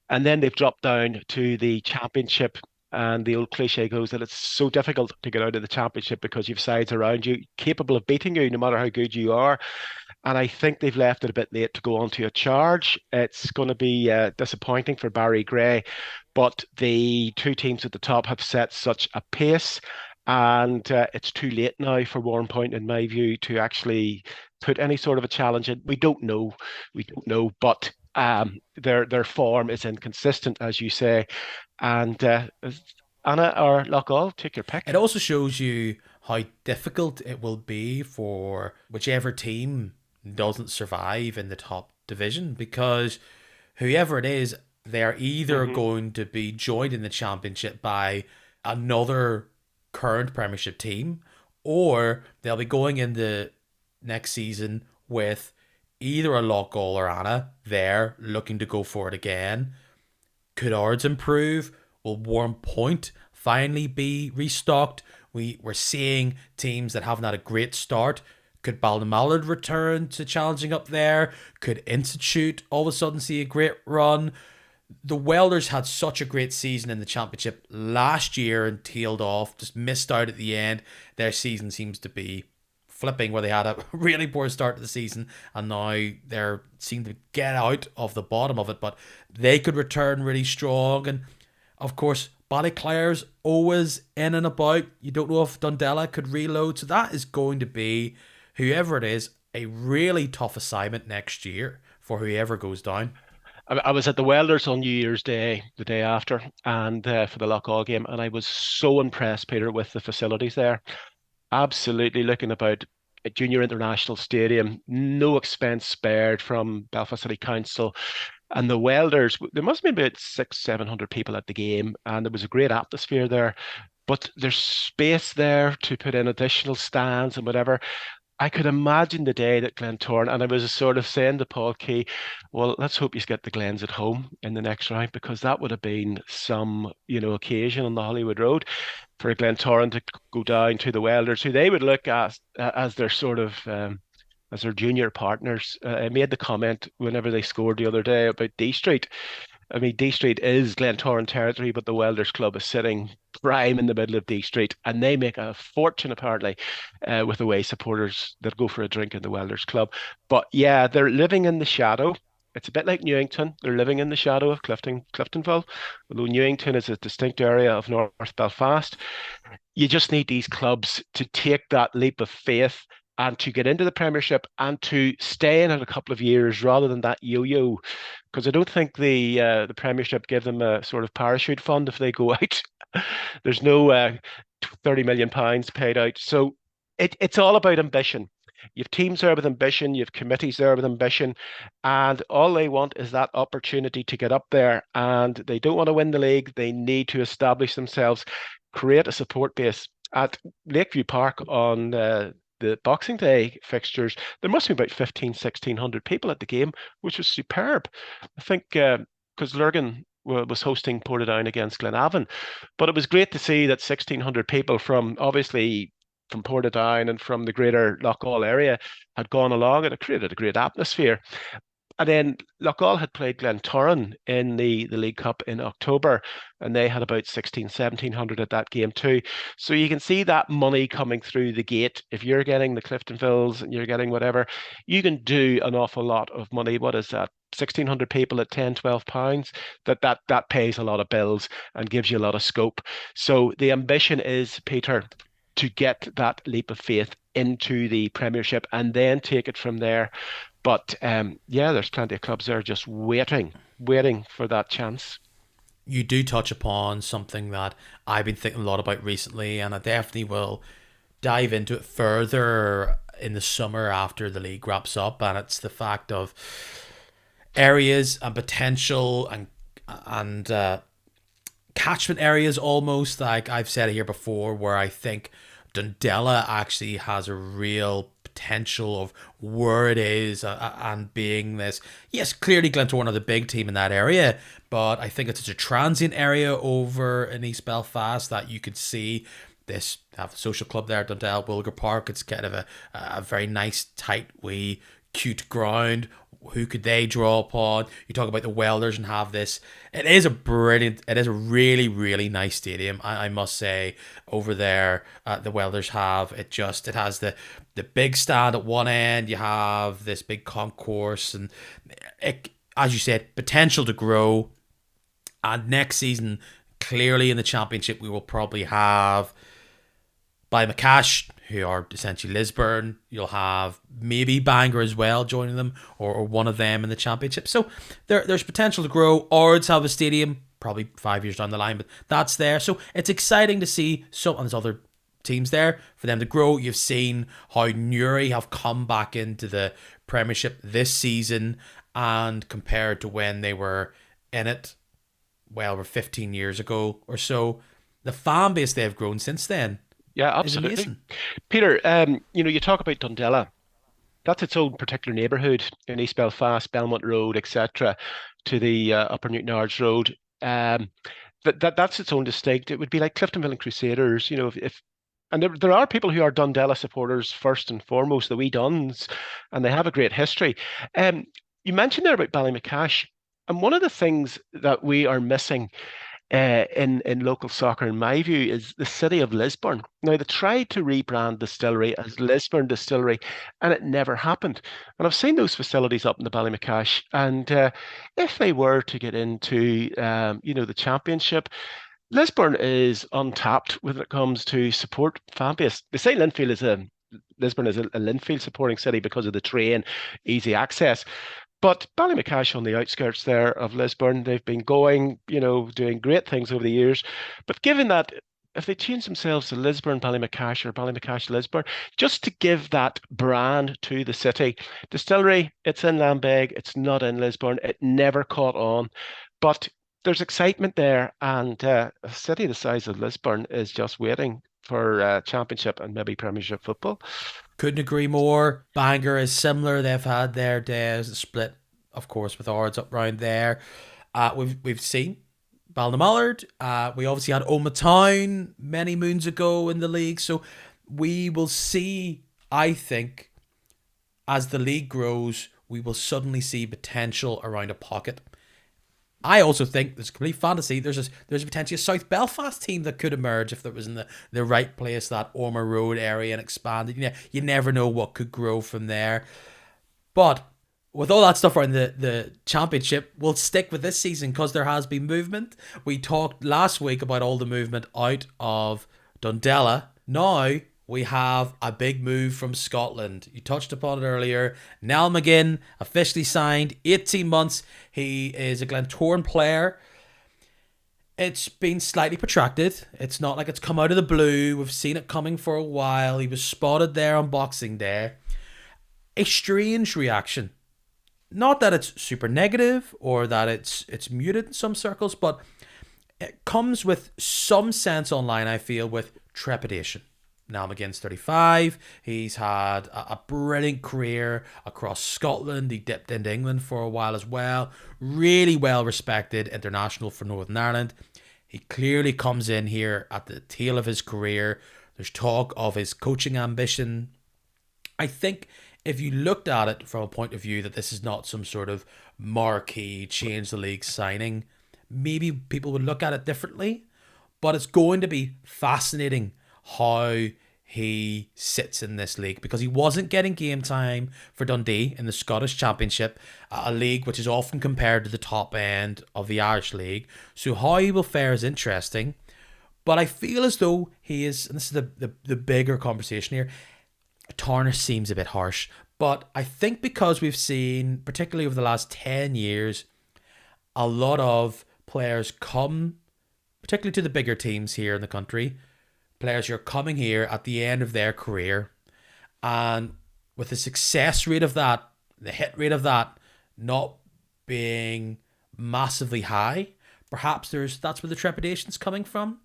and then they've dropped down to the Championship. And the old cliche goes that it's so difficult to get out of the Championship because you've sides around you capable of beating you no matter how good you are. And I think they've left it a bit late to go onto a charge. It's going to be disappointing for Barry Gray, but the two teams at the top have set such a pace, and it's too late now for Warren Point, in my view, to actually put any sort of a challenge in. We don't know, but their form is inconsistent, as you say, and Anna or Loughall, take your It pick. also shows you how difficult it will be for whichever team doesn't survive in the top division, because whoever it is, they're either Hmm. going to be joined in the championship by another current Premiership team, or they'll be going in the next season with either a Loughgall or Anna there looking to go for it again. Could ours improve? Will Warren Point finally be restocked? We're seeing teams that haven't had a great start. Could Ballymallard return to challenging up there? Could Institute all of a sudden see a great run? The Welders had such a great season in the championship last year and tailed off, just missed out at the end. Their season seems to be flipping, where they had a really poor start to the season and now they're seem to get out of the bottom of it, but they could return really strong. And of course, Ballyclare's always in and about. You don't know if Dundela could reload, so that is going to be, whoever it is, a really tough assignment next year for whoever goes down. I was at the Welders on New Year's Day, the day after, and for the Loughgall game, and I was so impressed, Peter, with the facilities there. Absolutely looking about a junior international stadium, no expense spared from Belfast City Council. And the Welders, there must have been about 700 people at the game, and there was a great atmosphere there. But there's space there to put in additional stands and whatever. I could imagine the day that Glentoran, and I was sort of saying to Paul Key, well, let's hope you get the Glens at home in the next round, because that would have been some, occasion on the Hollywood Road for Glentoran to go down to the Welders, who they would look at as their sort of as their junior partners. I made the comment whenever they scored the other day about D Street. I mean, D Street is Glentoran territory, but the Welders Club is sitting prime in the middle of D Street, and they make a fortune apparently with away supporters that go for a drink in the Welders Club. But yeah, they're living in the shadow. It's a bit like Newington. They're living in the shadow of Cliftonville, although Newington is a distinct area of North Belfast. You just need these clubs to take that leap of faith and to get into the Premiership and to stay in it a couple of years rather than that yo-yo. Because I don't think the Premiership give them a sort of parachute fund if they go out. There's no 30 million pounds paid out. So it's all about ambition. You've teams there with ambition, you've committees there with ambition, and all they want is that opportunity to get up there. And they don't want to win the league. They need to establish themselves, create a support base. At Lakeview Park on the Boxing Day fixtures, there must be about 15, 1600 people at the game, which was superb. I think because Lurgan was hosting Portadown against Glenavon, but it was great to see that 1600 people from obviously from Portadown and from the greater Loughgall area had gone along, and it created a great atmosphere. And then Loughgall had played Glentoran in the League Cup in October, and they had about 16, 1700 at that game too. So you can see that money coming through the gate. If you're getting the Cliftonvilles and you're getting whatever, you can do an awful lot of money. What is that? 1600 people at 10, 12 pounds. That pays a lot of bills and gives you a lot of scope. So the ambition is, Peter, to get that leap of faith into the Premiership and then take it from there. But yeah, there's plenty of clubs there just waiting for that chance. You do touch upon something that I've been thinking a lot about recently, and I definitely will dive into it further in the summer after the league wraps up. And it's the fact of areas and potential and catchment areas almost, like I've said it here before, where I think Dundela actually has a real potential of where it is, and being this. Yes, clearly Glentoran are the big team in that area, but I think it's such a transient area over in East Belfast that you could see this have a social club there at Dundela, Wilger Park. It's kind of a very nice, tight, wee, cute ground. Who could they draw upon? You talk about the Welders and have this. It is a really, really nice stadium. I must say, over there, the Welders have it. It has the big stand at one end. You have this big concourse, and it, as you said, potential to grow. And next season, clearly in the championship, we will probably have Ballymacash, who are essentially Lisburn. You'll have maybe Bangor as well joining them, or one of them in the championship. So there's potential to grow. Ards have a stadium, probably 5 years down the line, but that's there. So it's exciting to see some, and there's other teams there for them to grow. You've seen how Newry have come back into the Premiership this season, and compared to when they were in it, well, over 15 years ago or so, the fan base they've grown since then Yeah, is absolutely. amazing. Peter, you talk about Dundela. That's its own particular neighbourhood in East Belfast, Belmont Road, etc., to the Upper Newton Ards Road. That's its own distinct. It would be like Cliftonville and Crusaders, if and there are people who are Dundela supporters first and foremost, the wee Duns, and they have a great history. Um, you mentioned there about Ballymacash, and one of the things that we are missing in local soccer, in my view, is the city of Lisburn. Now, they tried to rebrand Distillery as Lisburn Distillery, and it never happened. And I've seen those facilities up in the Ballymacash, and if they were to get into, the championship, Lisburn is untapped when it comes to support fan base. They say Lisburn is a Linfield supporting city because of the train, easy access. But Ballymacash on the outskirts there of Lisburn, they've been going, doing great things over the years. But given that, if they change themselves to Lisburn Ballymacash or Ballymacash Lisburn, just to give that brand to the city, Distillery, it's in Lambeg, it's not in Lisburn, it never caught on. But there's excitement there, and a city the size of Lisburn is just waiting for Championship and maybe Premiership football. Couldn't agree more. Bangor is similar. They've had their days split, of course, with odds up round there. We've seen Ballinamallard. We obviously had Oma Town many moons ago in the league. So we will see, I think, as the league grows, we will suddenly see potential around a pocket. I also think there's complete fantasy. There's potentially a South Belfast team that could emerge if it was in the right place, that Ormer Road area, and expanded. You never know what could grow from there. But with all that stuff around the championship, we'll stick with this season because there has been movement. We talked last week about all the movement out of Dundela. Now we have a big move from Scotland. You touched upon it earlier. Niall McGinn officially signed, 18 months. He is a Glentoran player. It's been slightly protracted. It's not like it's come out of the blue. We've seen it coming for a while. He was spotted there on Boxing Day. A strange reaction. Not that it's super negative or that it's muted in some circles, but it comes with some sense online, I feel, with trepidation. Now McGinn's 35. He's had a brilliant career across Scotland. He dipped into England for a while as well. Really well respected international for Northern Ireland. He clearly comes in here at the tail of his career. There's talk of his coaching ambition. I think if you looked at it from a point of view that this is not some sort of marquee change the league signing, maybe people would look at it differently. But it's going to be fascinating how he sits in this league, because he wasn't getting game time for Dundee in the Scottish Championship, a league which is often compared to the top end of the Irish League. So how he will fare is interesting. But I feel as though he is, and this is the bigger conversation here, tarnish seems a bit harsh, but I think because we've seen, particularly over the last 10 years, a lot of players come, particularly to the bigger teams here in the country, players who are coming here at the end of their career, and with the success rate of that, the hit rate of that not being massively high, perhaps that's where the trepidation's coming from.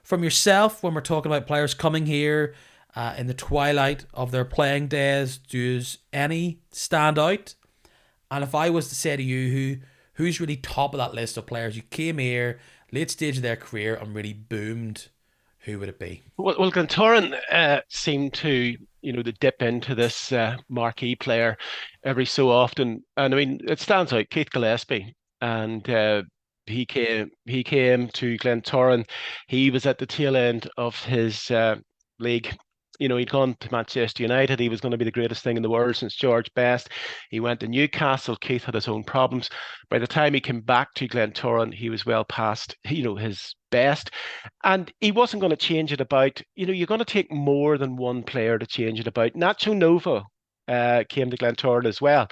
From yourself, when we're talking about players coming here in the twilight of their playing days, does any stand out? And if I was to say to you who's really top of that list of players who came here late stage of their career and really boomed, who would it be? Well, Glentoran seemed to, to dip into this marquee player every so often, and I mean, it stands out. Keith Gillespie, and he came to Glentoran. He was at the tail end of his league. He'd gone to Manchester United. He was going to be the greatest thing in the world since George Best. He went to Newcastle. Keith had his own problems. By the time he came back to Glentoran, he was well past, his best. And he wasn't going to change it about. You're going to take more than one player to change it about. Nacho Novo came to Glentoran as well.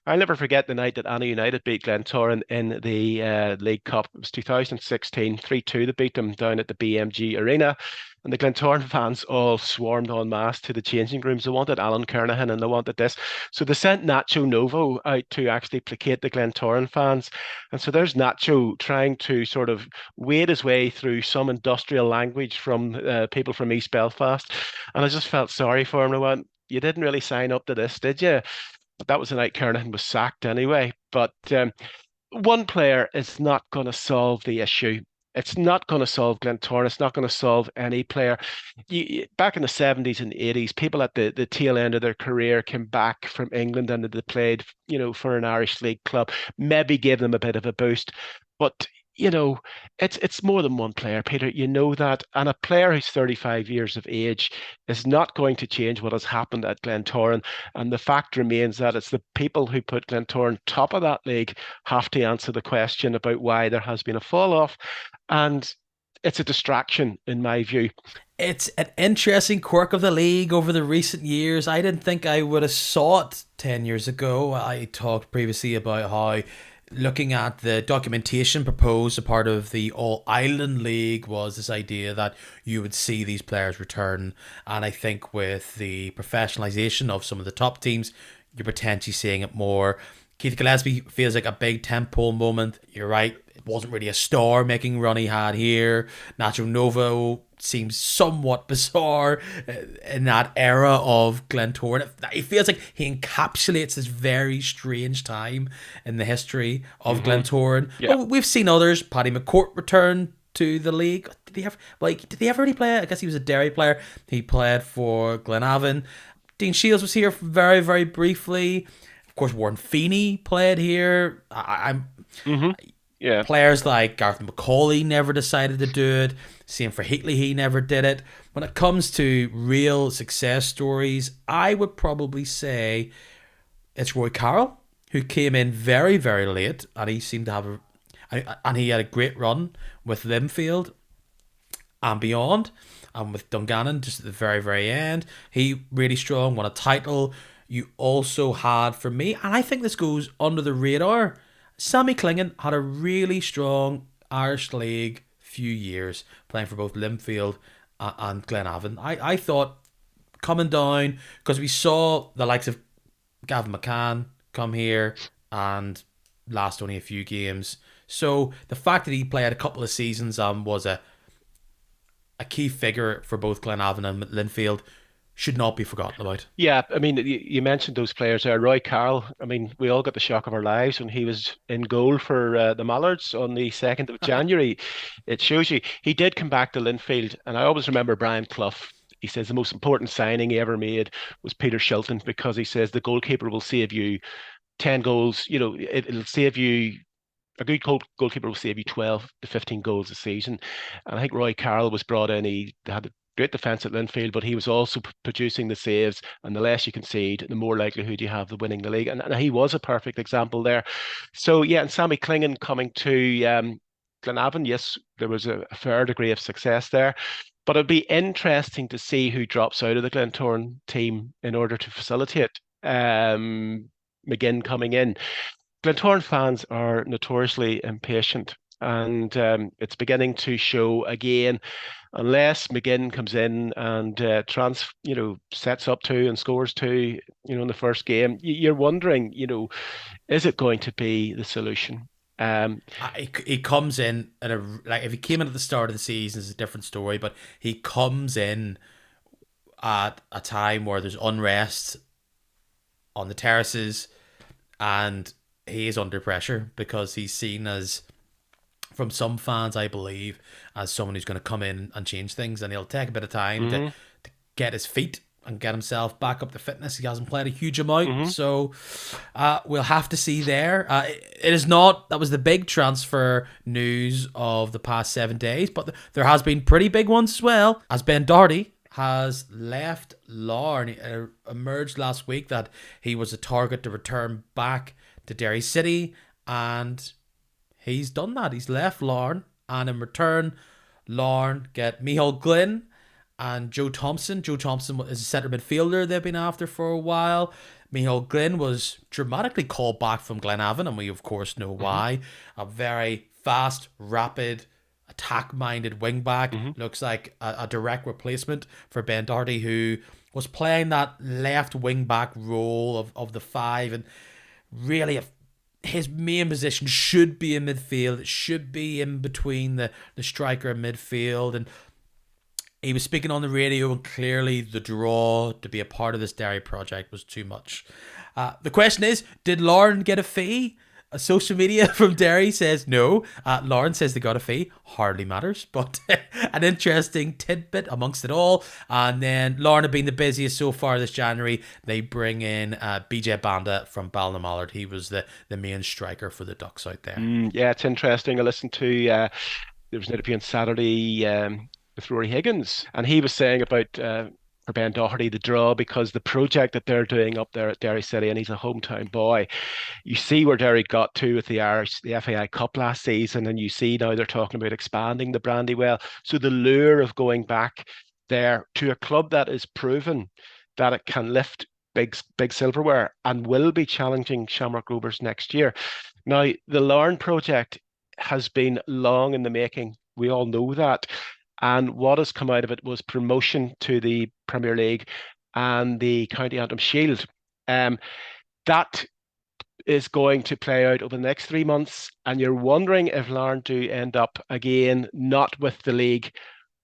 I'll never forget the night that Anna United beat Glentoran in the League Cup. It was 2016, 3-2. They beat them down at the BMG Arena. And the Glentoran fans all swarmed en masse to the changing rooms. They wanted Alan Kernahan and they wanted this. So they sent Nacho Novo out to actually placate the Glentoran fans. And so there's Nacho trying to sort of wade his way through some industrial language from people from East Belfast. And I just felt sorry for him. I went, you didn't really sign up to this, did you? But that was the night Kernahan was sacked anyway. But one player is not going to solve the issue. It's not going to solve Glentoran. It's not going to solve any player. Back in the 70s and 80s, people at the tail end of their career came back from England and they played, for an Irish league club, maybe gave them a bit of a boost. But it's more than one player, Peter. You know that, and a player who's 35 years of age is not going to change what has happened at Glentoran. And the fact remains that it's the people who put Glentoran top of that league have to answer the question about why there has been a fall off, and it's a distraction in my view. It's an interesting quirk of the league over the recent years. I didn't think I would have saw it 10 years ago. I talked previously about how looking at the documentation proposed a part of the All Ireland League was this idea that you would see these players return. And I think with the professionalisation of some of the top teams, you're potentially seeing it more. Keith Gillespie feels like a big tentpole moment. You're right, it wasn't really a star-making run he had here. Nacho Novo seems somewhat bizarre in that era of Glentoran. It feels like he encapsulates this very strange time in the history of Glentoran. Yeah. Well, we've seen others. Paddy McCourt return to the league. Did he ever really play? I guess he was a Derry player. He played for Glenavon. Dean Shields was here very, very briefly. Of course, Warren Feeney played here. I'm hmm Yeah. Players like Gareth McCauley never decided to do it. Same for Heatley, he never did it. When it comes to real success stories, I would probably say it's Roy Carroll, who came in very, very late, and he seemed to have and he had a great run with Linfield and beyond, and with Dungannon just at the very, very end. He really strong, won a title. You also had, for me, and I think this goes under the radar, Sammy Clingan had a really strong Irish League few years, playing for both Linfield and Glenavon. I thought coming down, because we saw the likes of Gavin McCann come here and last only a few games. So the fact that he played a couple of seasons was a key figure for both Glenavon and Linfield should not be forgotten about. Yeah, I mean, you mentioned those players there. Roy Carroll, I mean, we all got the shock of our lives when he was in goal for the Mallards on the 2nd of January. It shows you he did come back to Linfield, and I always remember Brian Clough. He says the most important signing he ever made was Peter Shilton, because he says the goalkeeper will save you 10 goals. It'll save you, a good goalkeeper will save you 12 to 15 goals a season. And I think Roy Carroll was brought in. He had a great defence at Linfield, but he was also producing the saves. And the less you concede, the more likelihood you have of winning the league. And he was a perfect example there. So, yeah, and Sammy Clingan coming to Glenavon, yes, there was a fair degree of success there. But it'd be interesting to see who drops out of the Glentoran team in order to facilitate McGinn coming in. Glentoran fans are notoriously impatient, and it's beginning to show again. Unless McGinn comes in and sets up two and scores two, in the first game, you're wondering, is it going to be the solution? He comes in at a like if he came in at the start of the season, it's a different story. But he comes in at a time where there's unrest on the terraces, and he is under pressure because he's seen as, from some fans, I believe, as someone who's going to come in and change things, and he'll take a bit of time Hmm. to get his feet and get himself back up to fitness. He hasn't played a huge amount, Hmm. so we'll have to see there. It is not, that was the big transfer news of the past 7 days, but there has been pretty big ones as well, as Ben Doherty has left Larne. It emerged last week that he was a target to return back to Derry City, and he's done that. He's left Larne, and in return, Larne get Michael Glynn and Joe Thompson. Joe Thompson is a centre midfielder they've been after for a while. Michael Glynn was dramatically called back from Glenavon, and we of course know Hmm. why. A very fast, rapid, attack-minded wing-back. Hmm. Looks like a direct replacement for Ben Doherty, who was playing that left wing-back role of the five, and really his main position should be in midfield. It should be in between the striker and midfield. And he was speaking on the radio, and clearly the draw to be a part of this Derry project was too much. The question is, did Lauren get a fee? Social media from Derry says no. Lauren says they got a fee. Hardly matters, but an interesting tidbit amongst it all. And then Lauren have been the busiest so far this January. They bring in BJ Banda from Ballinamallard. He was the main striker for the Ducks out there. Yeah, it's interesting. I listened to there was an interview on Saturday with Rory Higgins, and he was saying about for Ben Doherty the draw because the project that they're doing up there at Derry City, and he's a hometown boy. You see where Derry got to with the FAI Cup last season, and you see now they're talking about expanding the Brandywell. So the lure of going back there to a club that is proven that it can lift big silverware and will be challenging Shamrock Rovers next year. Now, the Larne project has been long in the making. We all know that. And what has come out of it was promotion to the Premier League and the County Antrim Shield. That is going to play out over the next 3 months, and you're wondering if Larne do end up again not with the league,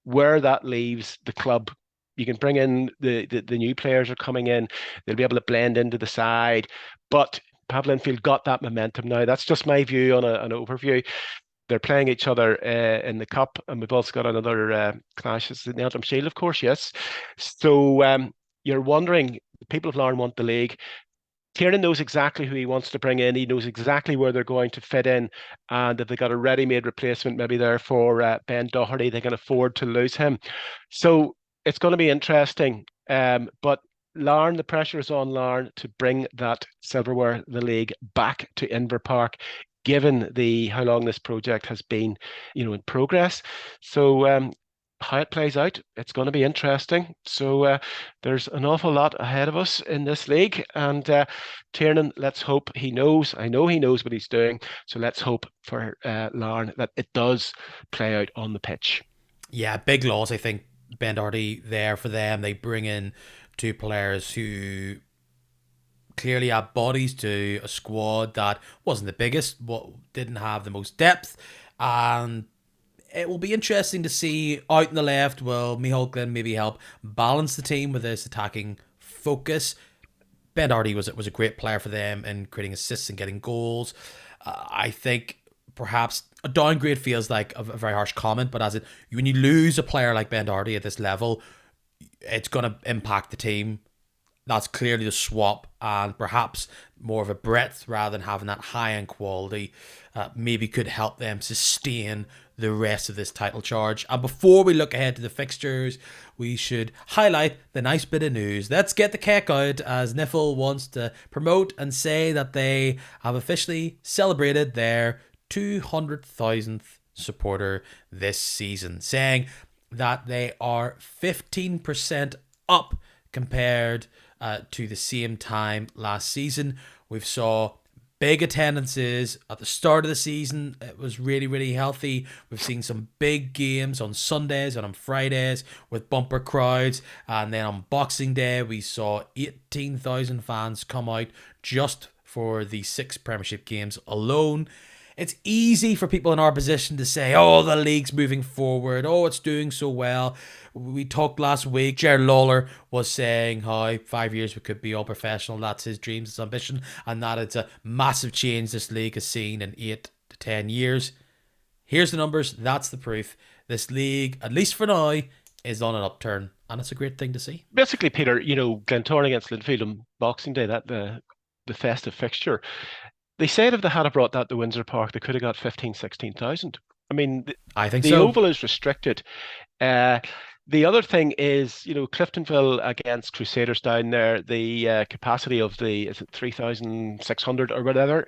where that leaves the club. You can bring in the new players are coming in; they'll be able to blend into the side. But Pavilion Field got that momentum now. That's just my view on an overview. They're playing each other in the cup, and we've also got another clashes in the Antrim Shield, of course. Yes, so you're wondering. The people of Larne want the league. Tiernan knows exactly who he wants to bring in. He knows exactly where they're going to fit in. And if they got a ready-made replacement, maybe there for Ben Doherty, they can afford to lose him. So it's going to be interesting. But Larne, the pressure is on Larne to bring that silverware, the league, back to Inver Park, given the how long this project has been, in progress. So how it plays out, it's going to be interesting. So there's an awful lot ahead of us in this league, and Tiernan, let's hope he knows. I know he knows what he's doing. So let's hope for Larne that it does play out on the pitch. Yeah, big loss, I think. Ben Doherty there for them. They bring in two players who clearly add bodies to a squad that wasn't the biggest, didn't have the most depth, and it will be interesting to see out in the left. Will Michael Glynn maybe help balance the team with his attacking focus? Ben Doherty was a great player for them in creating assists and getting goals. I think perhaps a downgrade feels like a very harsh comment, but when you lose a player like Ben Doherty at this level, it's going to impact the team. That's clearly the swap, and perhaps more of a breadth rather than having that high end quality maybe could help them sustain the rest of this title charge. And before we look ahead to the fixtures, we should highlight the nice bit of news. Let's get the cake out, as Niffle wants to promote and say that they have officially celebrated their 200,000th supporter this season, saying that they are 15% up compared to the same time last season. We've saw big attendances at the start of the season. It was really, really healthy. We've seen some big games on Sundays and on Fridays with bumper crowds. And then on Boxing Day, we saw 18,000 fans come out just for the 6 Premiership games alone. it's easy for people in our position to say, oh, the league's moving forward. Oh, it's doing so well. We talked last week. Jared Lawler was saying how 5 years we could be all professional. That's his dreams, his ambition, and that it's a massive change this league has seen in 8 to 10 years. Here's the numbers. That's the proof. This league, at least for now, is on an upturn, and it's a great thing to see. Basically, Peter, Glentoran against Linfield on Boxing Day, that the festive fixture. They said if they had brought that to Windsor Park, they could have got 15, 16,000. I mean, I think the so. Oval is restricted. Uh, the other thing is, Cliftonville against Crusaders down there, the capacity of is it 3,600 or whatever,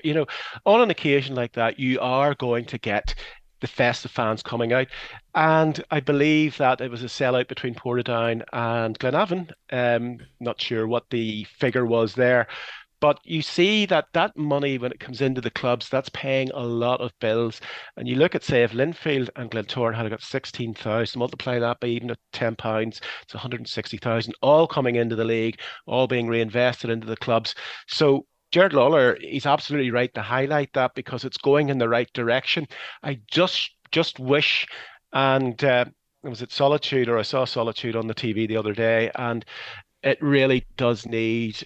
on an occasion like that, you are going to get the festive fans coming out. And I believe that it was a sellout between Portadown and Glenavon. Not sure what the figure was there. But you see that money, when it comes into the clubs, that's paying a lot of bills. And you look at, say, if Linfield and Glentoran had got 16,000, multiply that by even at £10, it's 160,000, all coming into the league, all being reinvested into the clubs. So Jared Lawler, he's absolutely right to highlight that because it's going in the right direction. I just wish, and was it Solitude, or I saw Solitude on the TV the other day, and it really does need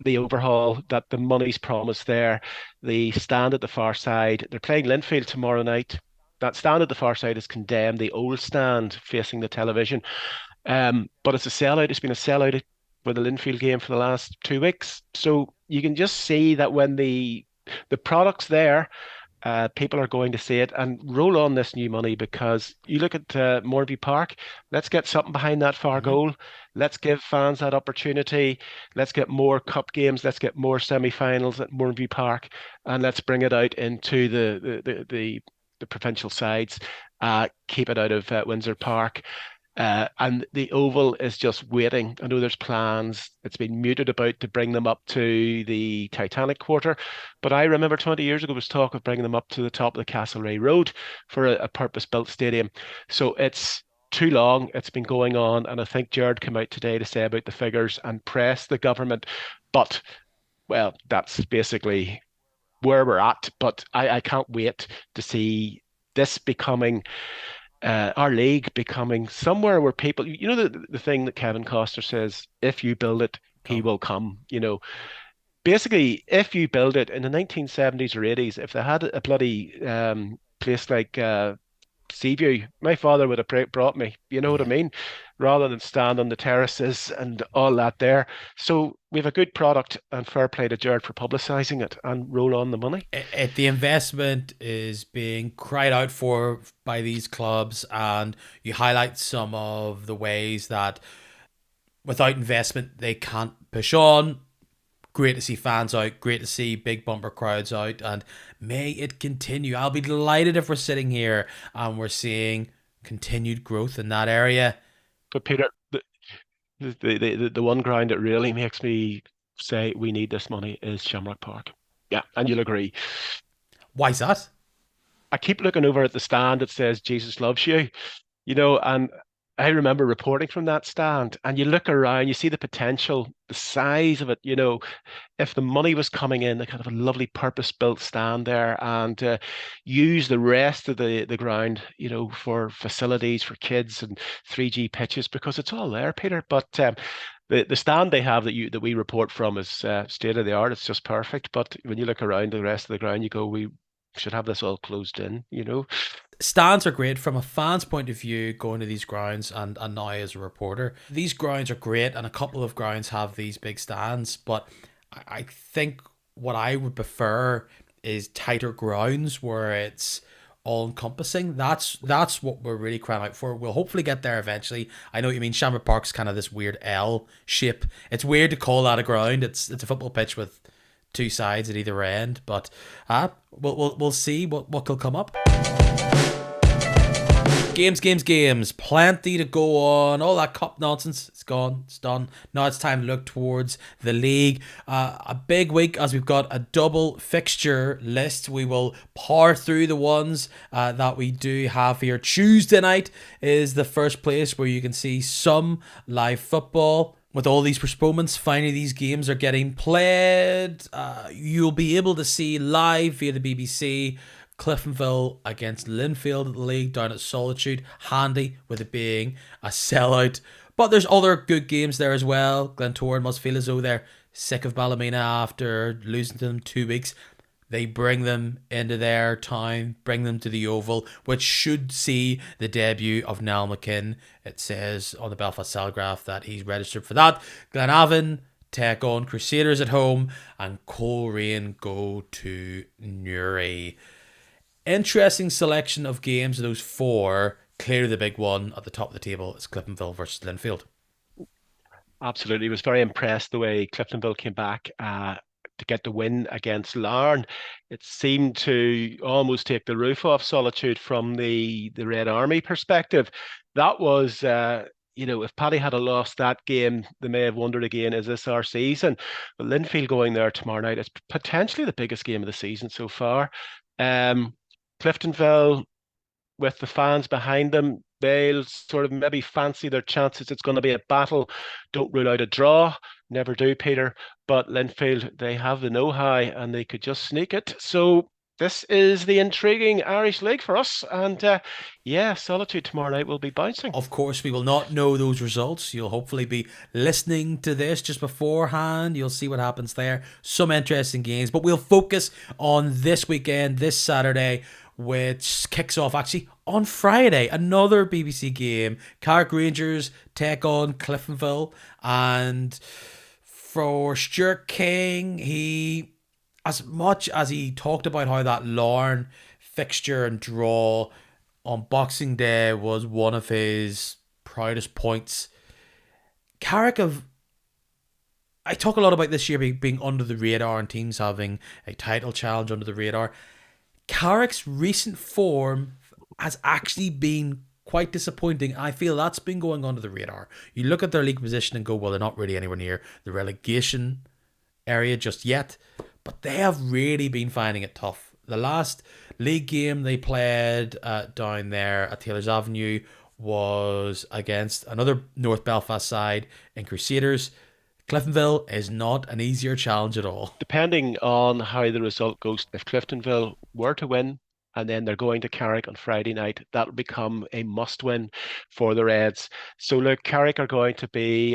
the overhaul, that the money's promised there. The stand at the far side, they're playing Linfield tomorrow night. That stand at the far side is condemned, the old stand facing the television. But it's a sellout. It's been a sellout for the Linfield game for the last 2 weeks. So you can just see that when the product's there, people are going to see it and roll on this new money, because you look at Mornview Park, let's get something behind that far goal. Let's give fans that opportunity. Let's get more cup games. Let's get more semi-finals at Mornview Park, and let's bring it out into the provincial sides. Keep it out of Windsor Park. And the Oval is just waiting. I know there's plans. It's been muted about to bring them up to the Titanic Quarter. But I remember 20 years ago, there was talk of bringing them up to the top of the Castlereagh Road for a purpose-built stadium. So it's too long. It's been going on. And I think Jared came out today to say about the figures and press the government. But, well, that's basically where we're at. But I can't wait to see this becoming our league becoming somewhere where people, the thing that Kevin Costner says, if you build it, he will come. Basically, if you build it in the 1970s or 80s, if they had a bloody place like Seaview, my father would have brought me, you know what I Yeah. mean? Rather than stand on the terraces and all that there. So we have a good product, and fair play to Jared for publicising it, and roll on the money. The investment is being cried out for by these clubs, and you highlight some of the ways that without investment they can't push on. Great to see fans out, great to see big bumper crowds out, and may it continue. I'll be delighted if we're sitting here and we're seeing continued growth in that area. But Peter, the one ground that really makes me say we need this money is Shamrock Park. Yeah, and you'll agree. Why's that? I keep looking over at the stand that says Jesus loves you, and I remember reporting from that stand, and you look around, you see the potential, the size of it, if the money was coming in, the kind of a lovely purpose-built stand there, and use the rest of the ground, for facilities for kids and 3G pitches, because it's all there, Peter. But the stand they have that we report from is state of the art. It's just perfect. But when you look around the rest of the ground, you go, we should have this all closed in. Stands are great from a fan's point of view, going to these grounds, and now as a reporter. These grounds are great, and a couple of grounds have these big stands, but I think what I would prefer is tighter grounds where it's all encompassing. That's what we're really crying out for. We'll hopefully get there eventually. I know what you mean. Shamrock Park's kind of this weird L shape. It's weird to call that a ground. It's a football pitch with two sides at either end, but we'll see what will come up. Games. Plenty to go on. All that cup nonsense, it's gone. It's done. Now it's time to look towards the league. A big week as we've got a double fixture list. We will power through the ones that we do have here. Tuesday night is the first place where you can see some live football. with all these postponements, finally these games are getting played. You'll be able to see live via the BBC Cliftonville against Linfield at the league down at Solitude. Handy with it being a sellout. But there's other good games there as well. Glentoran must feel as though they're sick of Ballymena after losing to them 2 weeks. They bring them into their town, bring them to the Oval, which should see the debut of Niall McKinn. It says on the Belfast Telegraph that he's registered for that. Glenavon take on Crusaders at home, and Coleraine go to Newry. Interesting selection of games of those four. Clearly the big one at the top of the table is Cliftonville versus Linfield. Absolutely. Was very impressed the way Cliftonville came back to get the win against Larne. It seemed to almost take the roof off Solitude from the Red Army perspective. That was, if Paddy had lost that game, they may have wondered again, is this our season? But Linfield going there tomorrow night is potentially the biggest game of the season so far. Cliftonville, with the fans behind them, they'll sort of maybe fancy their chances. It's going to be a battle. Don't rule out a draw. Never do, Peter. But Linfield, they have the know-how and they could just sneak it. So this is the intriguing Irish League for us. And Solitude tomorrow night will be bouncing. Of course, we will not know those results. You'll hopefully be listening to this just beforehand. You'll see what happens there. Some interesting games. But we'll focus on this weekend, this Saturday, which kicks off actually on Friday. Another BBC game. Carrick Rangers take on Cliftonville. And for Stuart King, he, as much as he talked about how that Larne fixture and draw on Boxing Day was one of his proudest points, Carrick have, I talk a lot about this year being under the radar and teams having a title challenge under the radar. Carrick's recent form has actually been quite disappointing. I feel that's been going under the radar. You look at their league position and go, well, they're not really anywhere near the relegation area just yet, but they have really been finding it tough. The last league game they played down there at Taylor's Avenue was against another North Belfast side in Crusaders. Cliftonville is not an easier challenge at all. Depending on how the result goes, if Cliftonville were to win and then they're going to Carrick on Friday night, that'll become a must-win for the Reds. So look, Carrick are going to be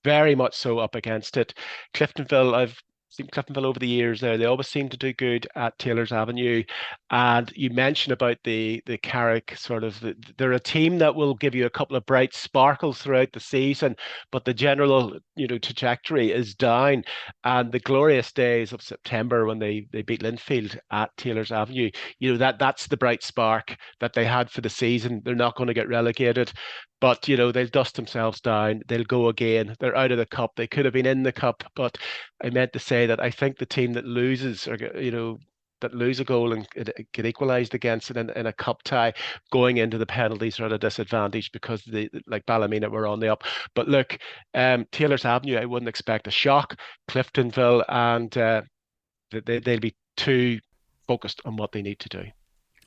very much so up against it. Cliftonville, I've seen Cliftonville over the years there. They always seem to do good at Taylor's Avenue. And you mentioned about the Carrick sort of, they're a team that will give you a couple of bright sparkles throughout the season, but the general, trajectory is down. And the glorious days of September when they beat Linfield at Taylor's Avenue, that's the bright spark that they had for the season. They're not going to get relegated. But, they'll dust themselves down. They'll go again. They're out of the cup. They could have been in the cup. But I meant to say that I think the team that loses, or, that lose a goal and get equalised against it in a cup tie, going into the penalties are at a disadvantage because like Ballymena were on the up. But look, Taylor's Avenue, I wouldn't expect a shock. Cliftonville, and they'll be too focused on what they need to do.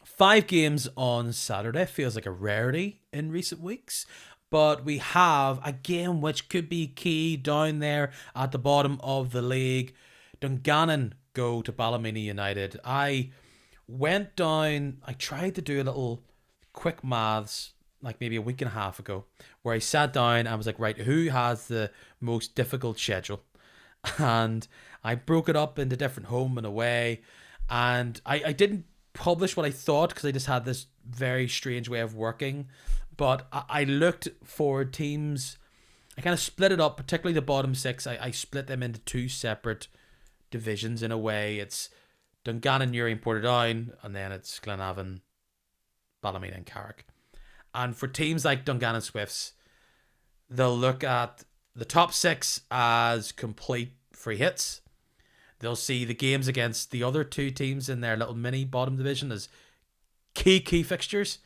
5 games on Saturday feels like a rarity in recent weeks, but we have a game which could be key down there at the bottom of the league. Dungannon go to Ballymena United. I went down, I tried to do a little quick maths like maybe a week and a half ago, where I sat down and was like, right, who has the most difficult schedule? And I broke it up into different home and away, and I didn't publish what I thought because I just had this very strange way of working, but I looked for teams. I kind of split it up, particularly the bottom 6. I split them into 2 separate divisions in a way. It's Dungannon, Newry and Portadown, and then it's Glenavon, Ballymena and Carrick. And for teams like Dungannon Swifts, they'll look at the top 6 as complete free hits. They'll see the games against the other 2 teams in their little mini bottom division as key fixtures.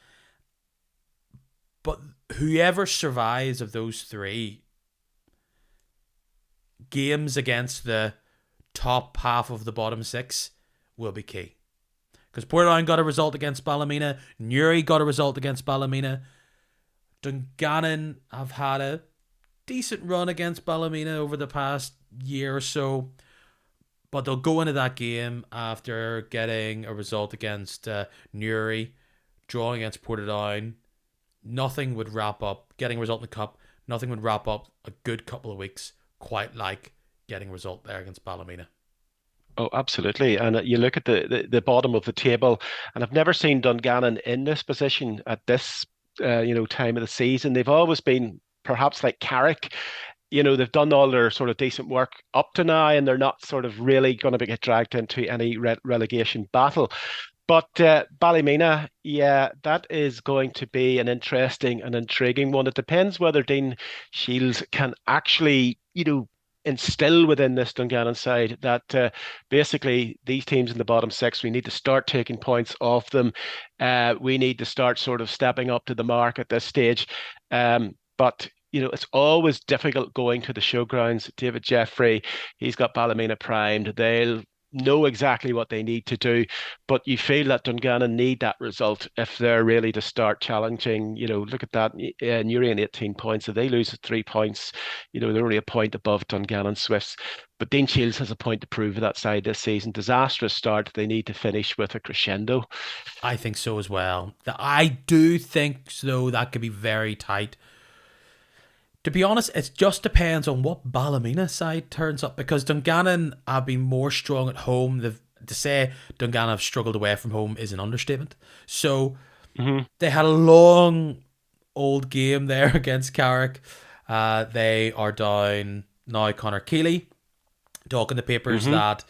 But whoever survives of those 3 games against the top half of the bottom 6 will be key. Because Portadown got a result against Ballymena. Newry got a result against Ballymena. Dungannon have had a decent run against Ballymena over the past year or so, but they'll go into that game after getting a result against Newry, drawing against Portadown. Nothing would wrap up getting a result in the cup. Nothing would wrap up a good couple of weeks quite like getting a result there against Ballymena. Oh, absolutely. And you look at the bottom of the table, and I've never seen Dungannon in this position at this time of the season. They've always been perhaps like Carrick. They've done all their sort of decent work up to now, and they're not sort of really going to get dragged into any relegation battle. But Ballymena, yeah, that is going to be an interesting and intriguing one. It depends whether Dean Shields can actually, instill within this Dungannon side that basically these teams in the bottom six, we need to start taking points off them. We need to start sort of stepping up to the mark at this stage. But it's always difficult going to the showgrounds. David Jeffrey, he's got Ballymena primed. They'll know exactly what they need to do, but you feel that Dungannon need that result if they're really to start challenging. Look at that. Newry in 18 points. If they lose 3 points, they're only a point above Dungannon Swifts. But Dean Shields has a point to prove with that side this season. Disastrous start. They need to finish with a crescendo. I think so as well. I do think so. That could be very tight. To be honest, it just depends on what Ballymena side turns up, because Dungannon have been more strong at home. To say Dungannon have struggled away from home is an understatement. So they had a long old game there against Carrick. They are down now. Connor Keeley talking to papers that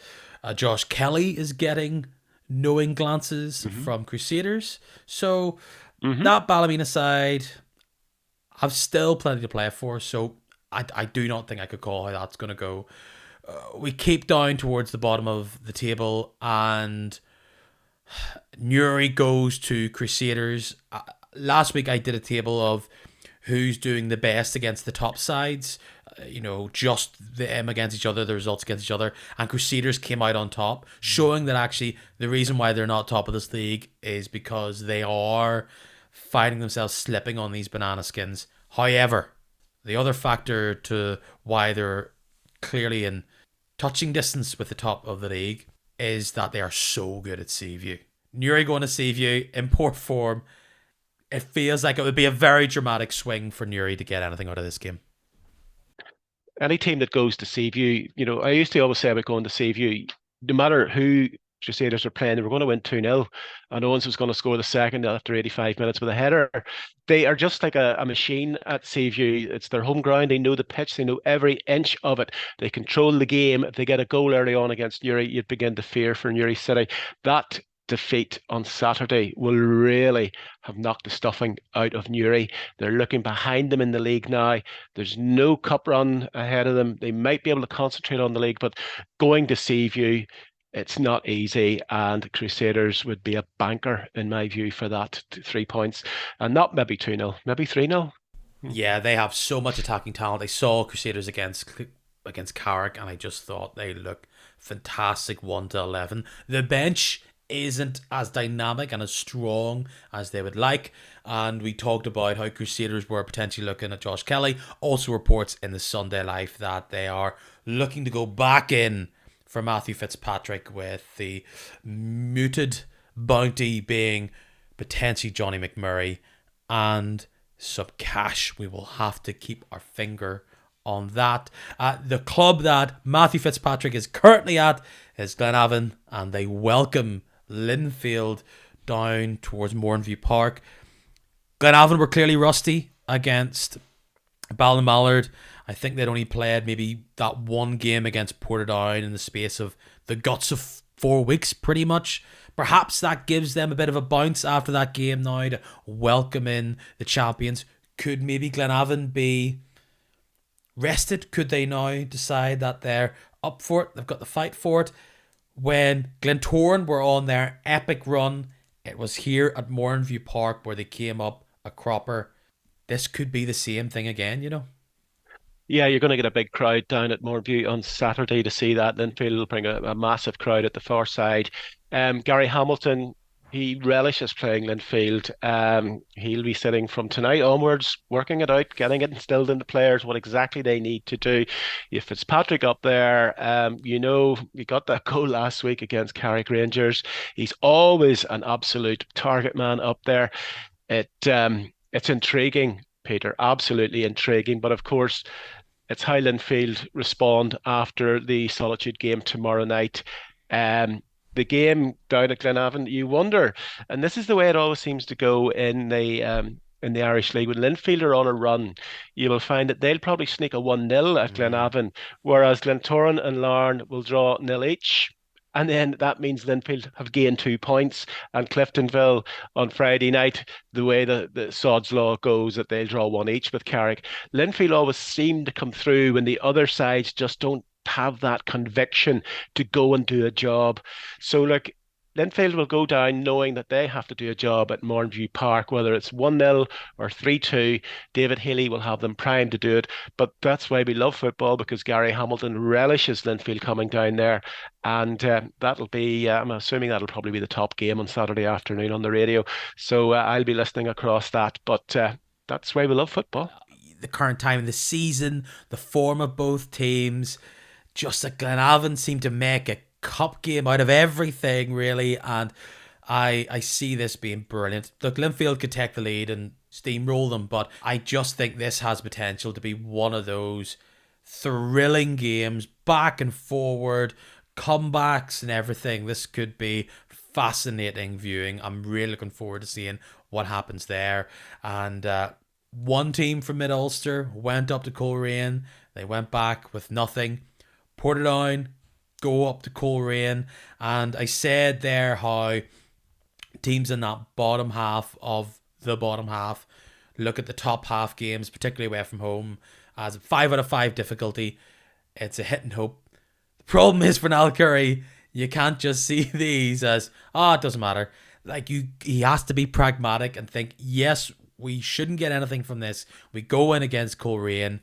Josh Kelly is getting knowing glances from Crusaders. So that Ballymena side have still plenty to play for, so I do not think I could call how that's going to go. We keep down towards the bottom of the table, and Newry goes to Crusaders. Last week I did a table of who's doing the best against the top sides, just them against each other, the results against each other, and Crusaders came out on top, showing that actually the reason why they're not top of this league is because they are finding themselves slipping on these banana skins. However, the other factor to why they're clearly in touching distance with the top of the league is that they are so good at Seaview. Newry going to Seaview in poor form. It feels like it would be a very dramatic swing for Newry to get anything out of this game. Any team that goes to Seaview, I used to always say about going to Seaview, no matter who Crusaders are playing, they were going to win 2-0, and Owens was going to score the second after 85 minutes with a header. They are just like a machine at Seaview. It's their home ground. They know the pitch. They know every inch of it. They control the game. If they get a goal early on against Newry, you'd begin to fear for Newry City. That defeat on Saturday will really have knocked the stuffing out of Newry. They're looking behind them in the league now. There's no cup run ahead of them. They might be able to concentrate on the league, but going to Seaview, it's not easy, and Crusaders would be a banker, in my view, for that 3 points. And not maybe 2-0, maybe 3-0. Yeah, they have so much attacking talent. I saw Crusaders against Carrick, and I just thought they look fantastic 1-11. The bench isn't as dynamic and as strong as they would like, and we talked about how Crusaders were potentially looking at Josh Kelly. Also reports in the Sunday Life that they are looking to go back in for Matthew Fitzpatrick, with the muted bounty being potentially Johnny McMurray and some cash. We will have to keep our finger on that. The club that Matthew Fitzpatrick is currently at is Glenavon, and they welcome Linfield down towards Mourneview Park. Glenavon were clearly rusty against Ballymallard. I think they'd only played maybe that one game against Portadown in the space of the guts of 4 weeks, pretty much. Perhaps that gives them a bit of a bounce after that game now to welcome in the champions. Could maybe Glenavon be rested? Could they now decide that they're up for it? They've got the fight for it. When Glentoran were on their epic run, it was here at Mourneview Park where they came up a cropper. This could be the same thing again, Yeah, you're going to get a big crowd down at Moorview on Saturday to see that. Linfield will bring a massive crowd at the far side. Gary Hamilton, He relishes playing Linfield. He'll be sitting from tonight onwards, working it out, getting it instilled in the players what exactly they need to do. If it's Patrick up there, he got that goal last week against Carrick Rangers. He's always an absolute target man up there. It's intriguing, Peter, absolutely intriguing. But of course, it's how Linfield respond after the Solitude game tomorrow night. Um, the game down at Glenavon, you wonder, and this is the way it always seems to go in the Irish League. When Linfield are on a run, you will find that they'll probably sneak a 1-0 at Mm. Glenavon, whereas Glentoran and Larne will draw nil each. And then that means Linfield have gained 2 points, and Cliftonville on Friday night, the way the Sod's Law goes, that they'll draw one each with Carrick. Linfield always seem to come through when the other sides just don't have that conviction to go and do a job. So, like, Linfield will go down knowing that they have to do a job at Mornview Park, whether it's 1-0 or 3-2. David Healy will have them primed to do it. But that's why we love football, because Gary Hamilton relishes Linfield coming down there. And I'm assuming that'll probably be the top game on Saturday afternoon on the radio. So I'll be listening across that. But that's why we love football. The current time of the season, the form of both teams, just that Glenavon seemed to make a cup game out of everything, really. And I see this being brilliant. Look, Linfield could take the lead and steamroll them, but I just think this has potential to be one of those thrilling games, back and forward, comebacks and everything. This could be fascinating viewing. I'm really looking forward to seeing what happens there. And one team from Mid Ulster went up to Coleraine. They went back with nothing. Portadown go up to Coleraine. And I said there how teams in that bottom half of the bottom half look at the top half games, particularly away from home, as a 5 out of 5 difficulty. It's a hit and hope. The problem is for Niall Curry, you can't just see these as, it doesn't matter. Like, he has to be pragmatic and think, yes, we shouldn't get anything from this. We go in against Coleraine,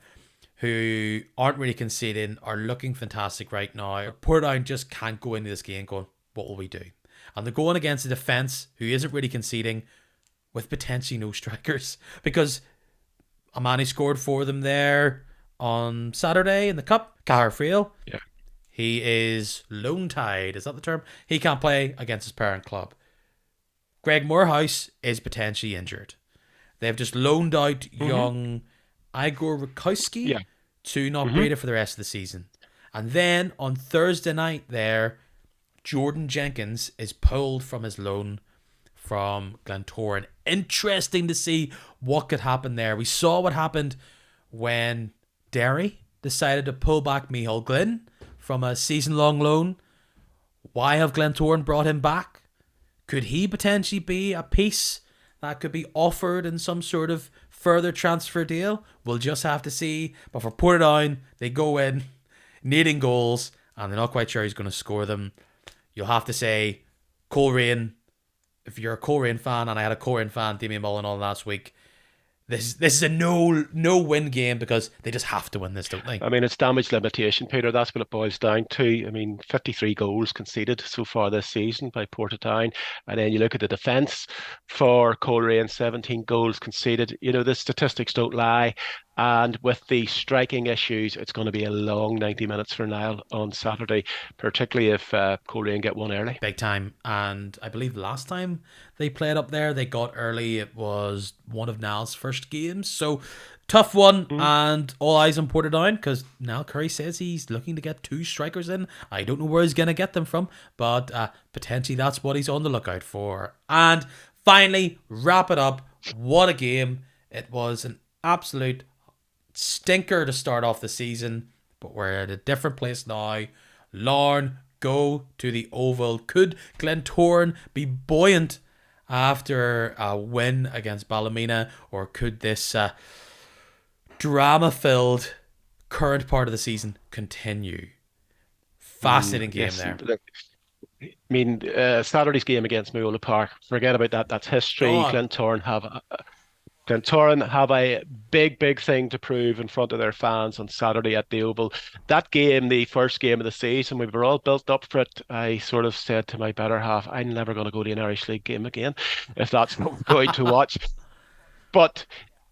who aren't really conceding, are looking fantastic right now. Portadown just can't go into this game going, what will we do? And they're going against a defence who isn't really conceding, with potentially no strikers, because a man who scored for them there on Saturday in the Cup, Cahir Friel, Yeah. he is loan tied. Is that the term? He can't play against his parent club. Greg Moorhouse is potentially injured. They've just loaned out Hmm. young Igor Rakowski Yeah. to not Hmm. Breda for the rest of the season. And then on Thursday night there, Jordan Jenkins is pulled from his loan from Glentoran. Interesting to see what could happen there. We saw what happened when Derry decided to pull back Micheál Glynn from a season-long loan. Why have Glentoran brought him back? Could he potentially be a piece that could be offered in some sort of further transfer deal? We'll just have to see. But for Portadown, they go in needing goals and they're not quite sure he's going to score them. You'll have to say Coleraine, if you're a Coleraine fan, and I had a Coleraine fan, Damien Mullen, on last week, this is a no win game because they just have to win this, don't they? I mean, it's damage limitation, Peter. That's what it boils down to. I mean, 53 goals conceded so far this season by Portadown. And then you look at the defence for Coleraine, 17 goals conceded. You know, the statistics don't lie. And with the striking issues, it's going to be a long 90 minutes for Niall on Saturday, particularly if Coleraine get one early. Big time. And I believe last time they played up there, they got early. It was one of Niall's first games. So tough one, Mm. and all eyes on Portadown because Niall Curry says he's looking to get 2 strikers in. I don't know where he's going to get them from, but potentially that's what he's on the lookout for. And finally, wrap it up. What a game. It was an absolute stinker to start off the season, but we're at a different place now. Larne go to the Oval. Could Glentoran be buoyant after a win against Ballymena, or could this drama-filled current part of the season continue? Fascinating game Yes, there. look, I mean, Saturday's game against Moyola Park, forget about that. That's history. God, Glentoran have Glentoran have a big thing to prove in front of their fans on Saturday at the Oval. That game, the first game of the season, we were all built up for it. I sort of said to my better half, I'm never going to go to an Irish League game again if that's what we're going to watch. But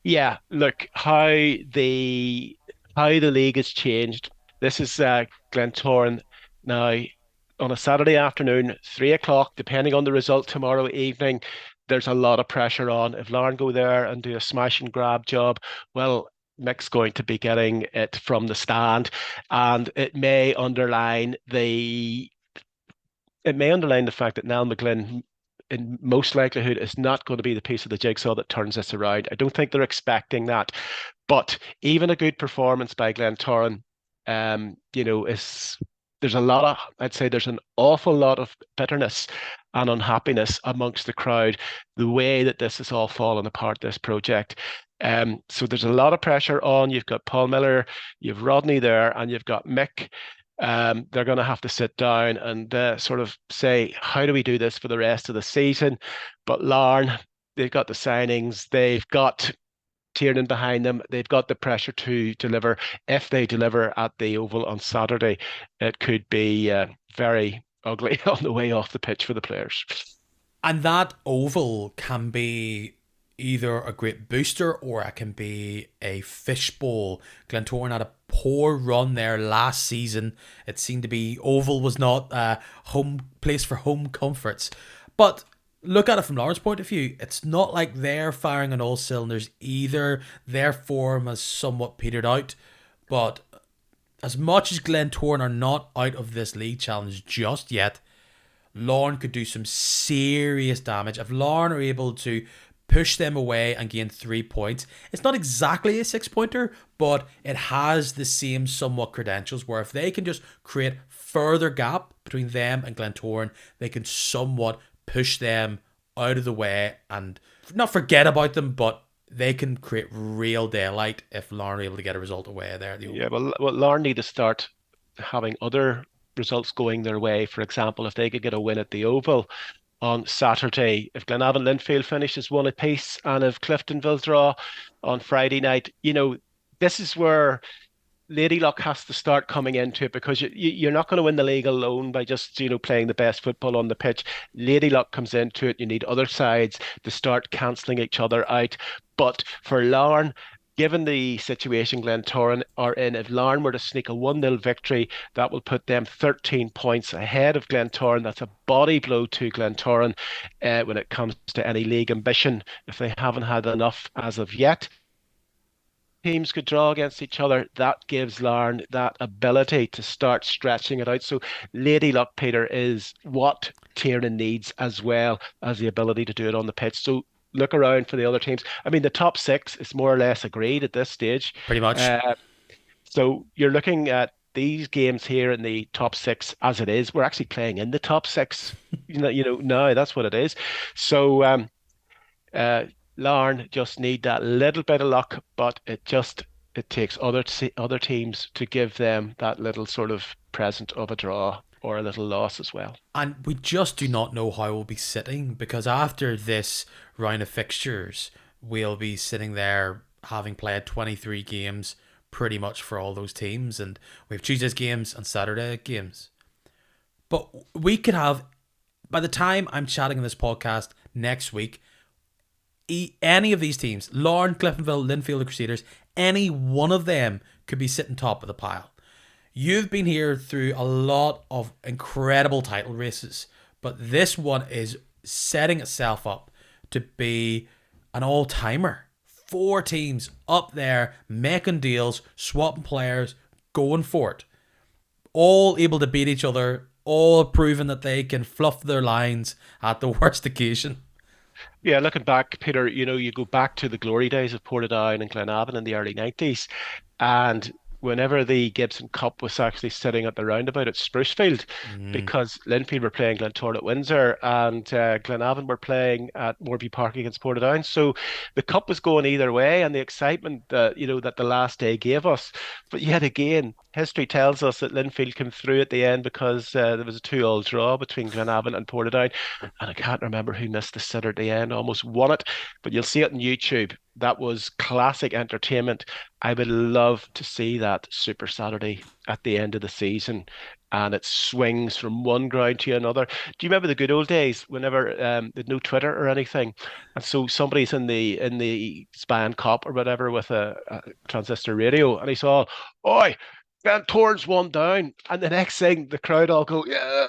yeah, look how the league has changed. This is Glentoran now on a Saturday afternoon, 3 o'clock, depending on the result tomorrow evening. There's a lot of pressure on. If Larne go there and do a smash and grab job, well, Mick's going to be getting it from the stand, and it may underline the fact that Niall McGlynn, in most likelihood, is not going to be the piece of the jigsaw that turns this around. I don't think they're expecting that. But even a good performance by Glentoran, is I'd say there's an awful lot of bitterness and unhappiness amongst the crowd, the way that this has all fallen apart, this project. So there's a lot of pressure on. You've got Paul Miller, you've Rodney there, and you've got Mick. They're going to have to sit down and sort of say, how do we do this for the rest of the season? But Larne, they've got the signings, they've got Tiernan behind them, they've got the pressure to deliver. If they deliver at the Oval on Saturday, it could be very ugly on the way off the pitch for the players. And that Oval can be either a great booster or it can be a fishbowl. Glentoran had a poor run there last season. It seemed to be Oval was not a home place for home comforts. But look at it from Larne's point of view. It's not like they're firing on all cylinders either. Their form has somewhat petered out. But as much as Glentoran are not out of this league challenge just yet, Larne could do some serious damage. If Larne are able to push them away and gain 3 points, it's not exactly a 6-pointer, but it has the same somewhat credentials where if they can just create further gap between them and Glentoran, they can somewhat push them out of the way and not forget about them, but they can create real daylight if Larne are able to get a result away there. Yeah, well, Larne need to start having other results going their way. For example, if they could get a win at the Oval on Saturday, if Glenavon Linfield finishes one apiece, and if Cliftonville draw on Friday night, this is where Lady Luck has to start coming into it, because you're not going to win the league alone by just playing the best football on the pitch. Lady Luck comes into it. You need other sides to start cancelling each other out. But for Larne, given the situation Glentoran are in, if Larne were to sneak a 1-0 victory, that will put them 13 points ahead of Glentoran. That's a body blow to Glentoran when it comes to any league ambition, if they haven't had enough as of yet. Teams could draw against each other. That gives Larne that ability to start stretching it out. So Lady Luck, Peter, is what Tiernan needs, as well as the ability to do it on the pitch. So look around for the other teams. I mean, the top six is more or less agreed at this stage. Pretty much. So you're looking at these games here in the top six as it is. We're actually playing in the top six. Now that's what it is. So Larne just need that little bit of luck, but it takes other teams to give them that little sort of present of a draw or a little loss as well. And we just do not know how we'll be sitting, because after this round of fixtures, we'll be sitting there having played 23 games pretty much for all those teams, and we have Tuesday's games and Saturday games. But we could have, by the time I'm chatting on this podcast next week, any of these teams, Larne, Cliftonville, Linfield, the Crusaders, any one of them could be sitting top of the pile. You've been here through a lot of incredible title races, but this one is setting itself up to be an all-timer. 4 teams up there making deals, swapping players, going for it. All able to beat each other, all proving that they can fluff their lines at the worst occasion. Yeah, looking back, Peter, you go back to the glory days of Portadown and Glenavon in the early 90s, and whenever the Gibson Cup was actually sitting at the roundabout at Sprucefield, because Linfield were playing Glentoran at Windsor and Glenavon were playing at Moorview Park against Portadown. So the cup was going either way, and the excitement that the last day gave us. But yet again, history tells us that Linfield came through at the end because there was a 2-2 draw between Glenavon and Portadown, and I can't remember who missed the sitter at the end, almost won it, but you'll see it on YouTube. That was classic entertainment. I would love to see that Super Saturday at the end of the season, and it swings from one ground to another. Do you remember the good old days whenever there's no Twitter or anything, and so somebody's in the Span Cop or whatever with a transistor radio, and he saw, "Oi, Ben Torrance one down," and the next thing the crowd all go, "Yeah,"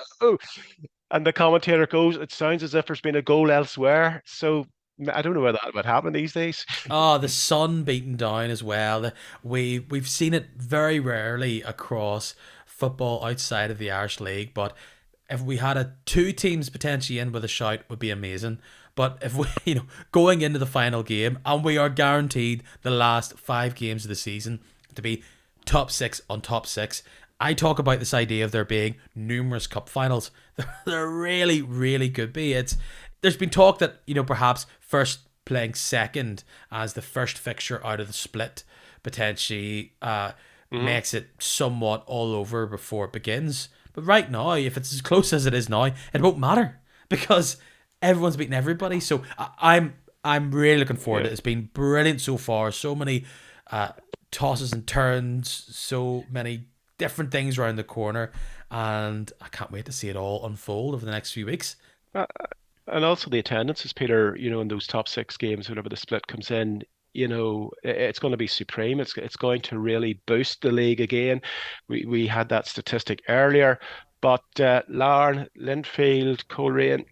and the commentator goes, "It sounds as if there's been a goal elsewhere." So I don't know whether that would happen these days. Oh, the sun beating down as well. We've seen it very rarely across football outside of the Irish League, but if we had two teams potentially in with a shout, would be amazing. But if we, going into the final game, and we are guaranteed the last 5 games of the season to be top 6 on top 6. I talk about this idea of there being numerous cup finals. There really, really could be. There's been talk that, perhaps first playing second as the first fixture out of the split potentially makes it somewhat all over before it begins. But right now, if it's as close as it is now, it won't matter because everyone's beating everybody. So I'm really looking forward to it. It's been brilliant so far. So many tosses and turns, so many different things around the corner, and I can't wait to see it all unfold over the next few weeks. And also the attendances, Peter, in those top 6 games, whenever the split comes in, it's going to be supreme. It's going to really boost the league again. We had that statistic earlier, but Larne, Linfield, Coleraine,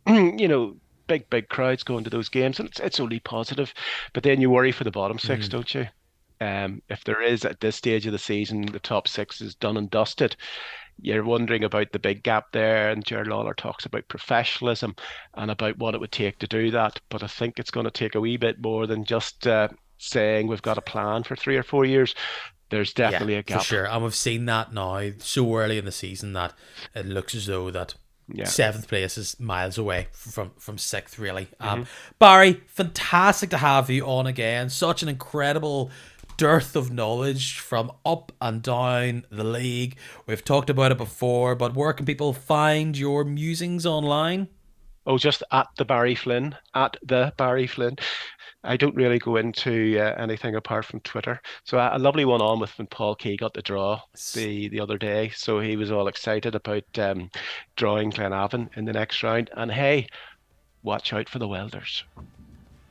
big crowds going to those games, and it's only positive. But then you worry for the bottom 6, don't you? If there is at this stage of the season, the top 6 is done and dusted. You're wondering about the big gap there, and Gerard Lawler talks about professionalism and about what it would take to do that. But I think it's going to take a wee bit more than just saying we've got a plan for 3 or 4 years. There's definitely a gap. For sure, and we've seen that now so early in the season that it looks as though that 7th place is miles away from 6th, really. Barry, fantastic to have you on again. Such an incredible dearth of knowledge from up and down the league. We've talked about it before, but where can people find your musings online? Oh, just at the Barry Flynn. I don't really go into anything apart from Twitter. So a lovely one on with when Paul Key got the draw the other day. So he was all excited about drawing Glenavon in the next round. And hey, watch out for the Welders.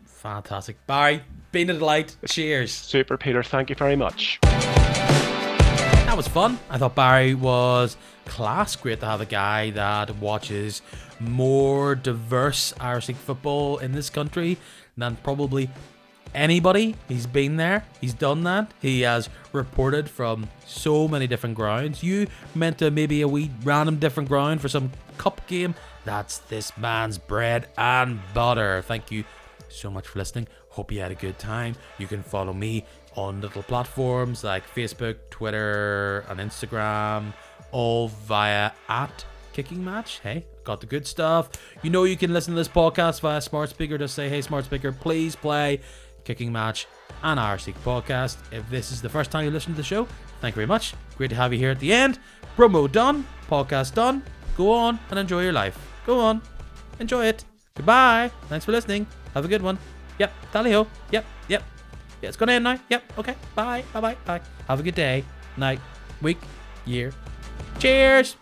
Fantastic. Barry, been a delight. Cheers. Super, Peter. Thank you very much. That was fun. I thought Barry was class. Great to have a guy that watches more diverse Irish League football in this country than probably anybody. He's been there. He's done that. He has reported from so many different grounds. You meant to maybe a wee random different ground for some cup game. That's this man's bread and butter. Thank you so much for listening. Hope you had a good time. You can follow me on little platforms like Facebook, Twitter, and Instagram, all via @KickingMatch. Hey, got the good stuff. You can listen to this podcast via smart speaker. Just say, hey, smart speaker, please play Kicking Match and Irish League podcast. If this is the first time you listen to the show, thank you very much. Great to have you here at the end. Promo done, podcast done. Go on and enjoy your life. Go on, enjoy it. Goodbye. Thanks for listening. Have a good one. Yep. Tally ho. Yep. Yeah, it's gonna end now. Yep. Okay. Bye. Bye. Have a good day, night, week, year. Cheers.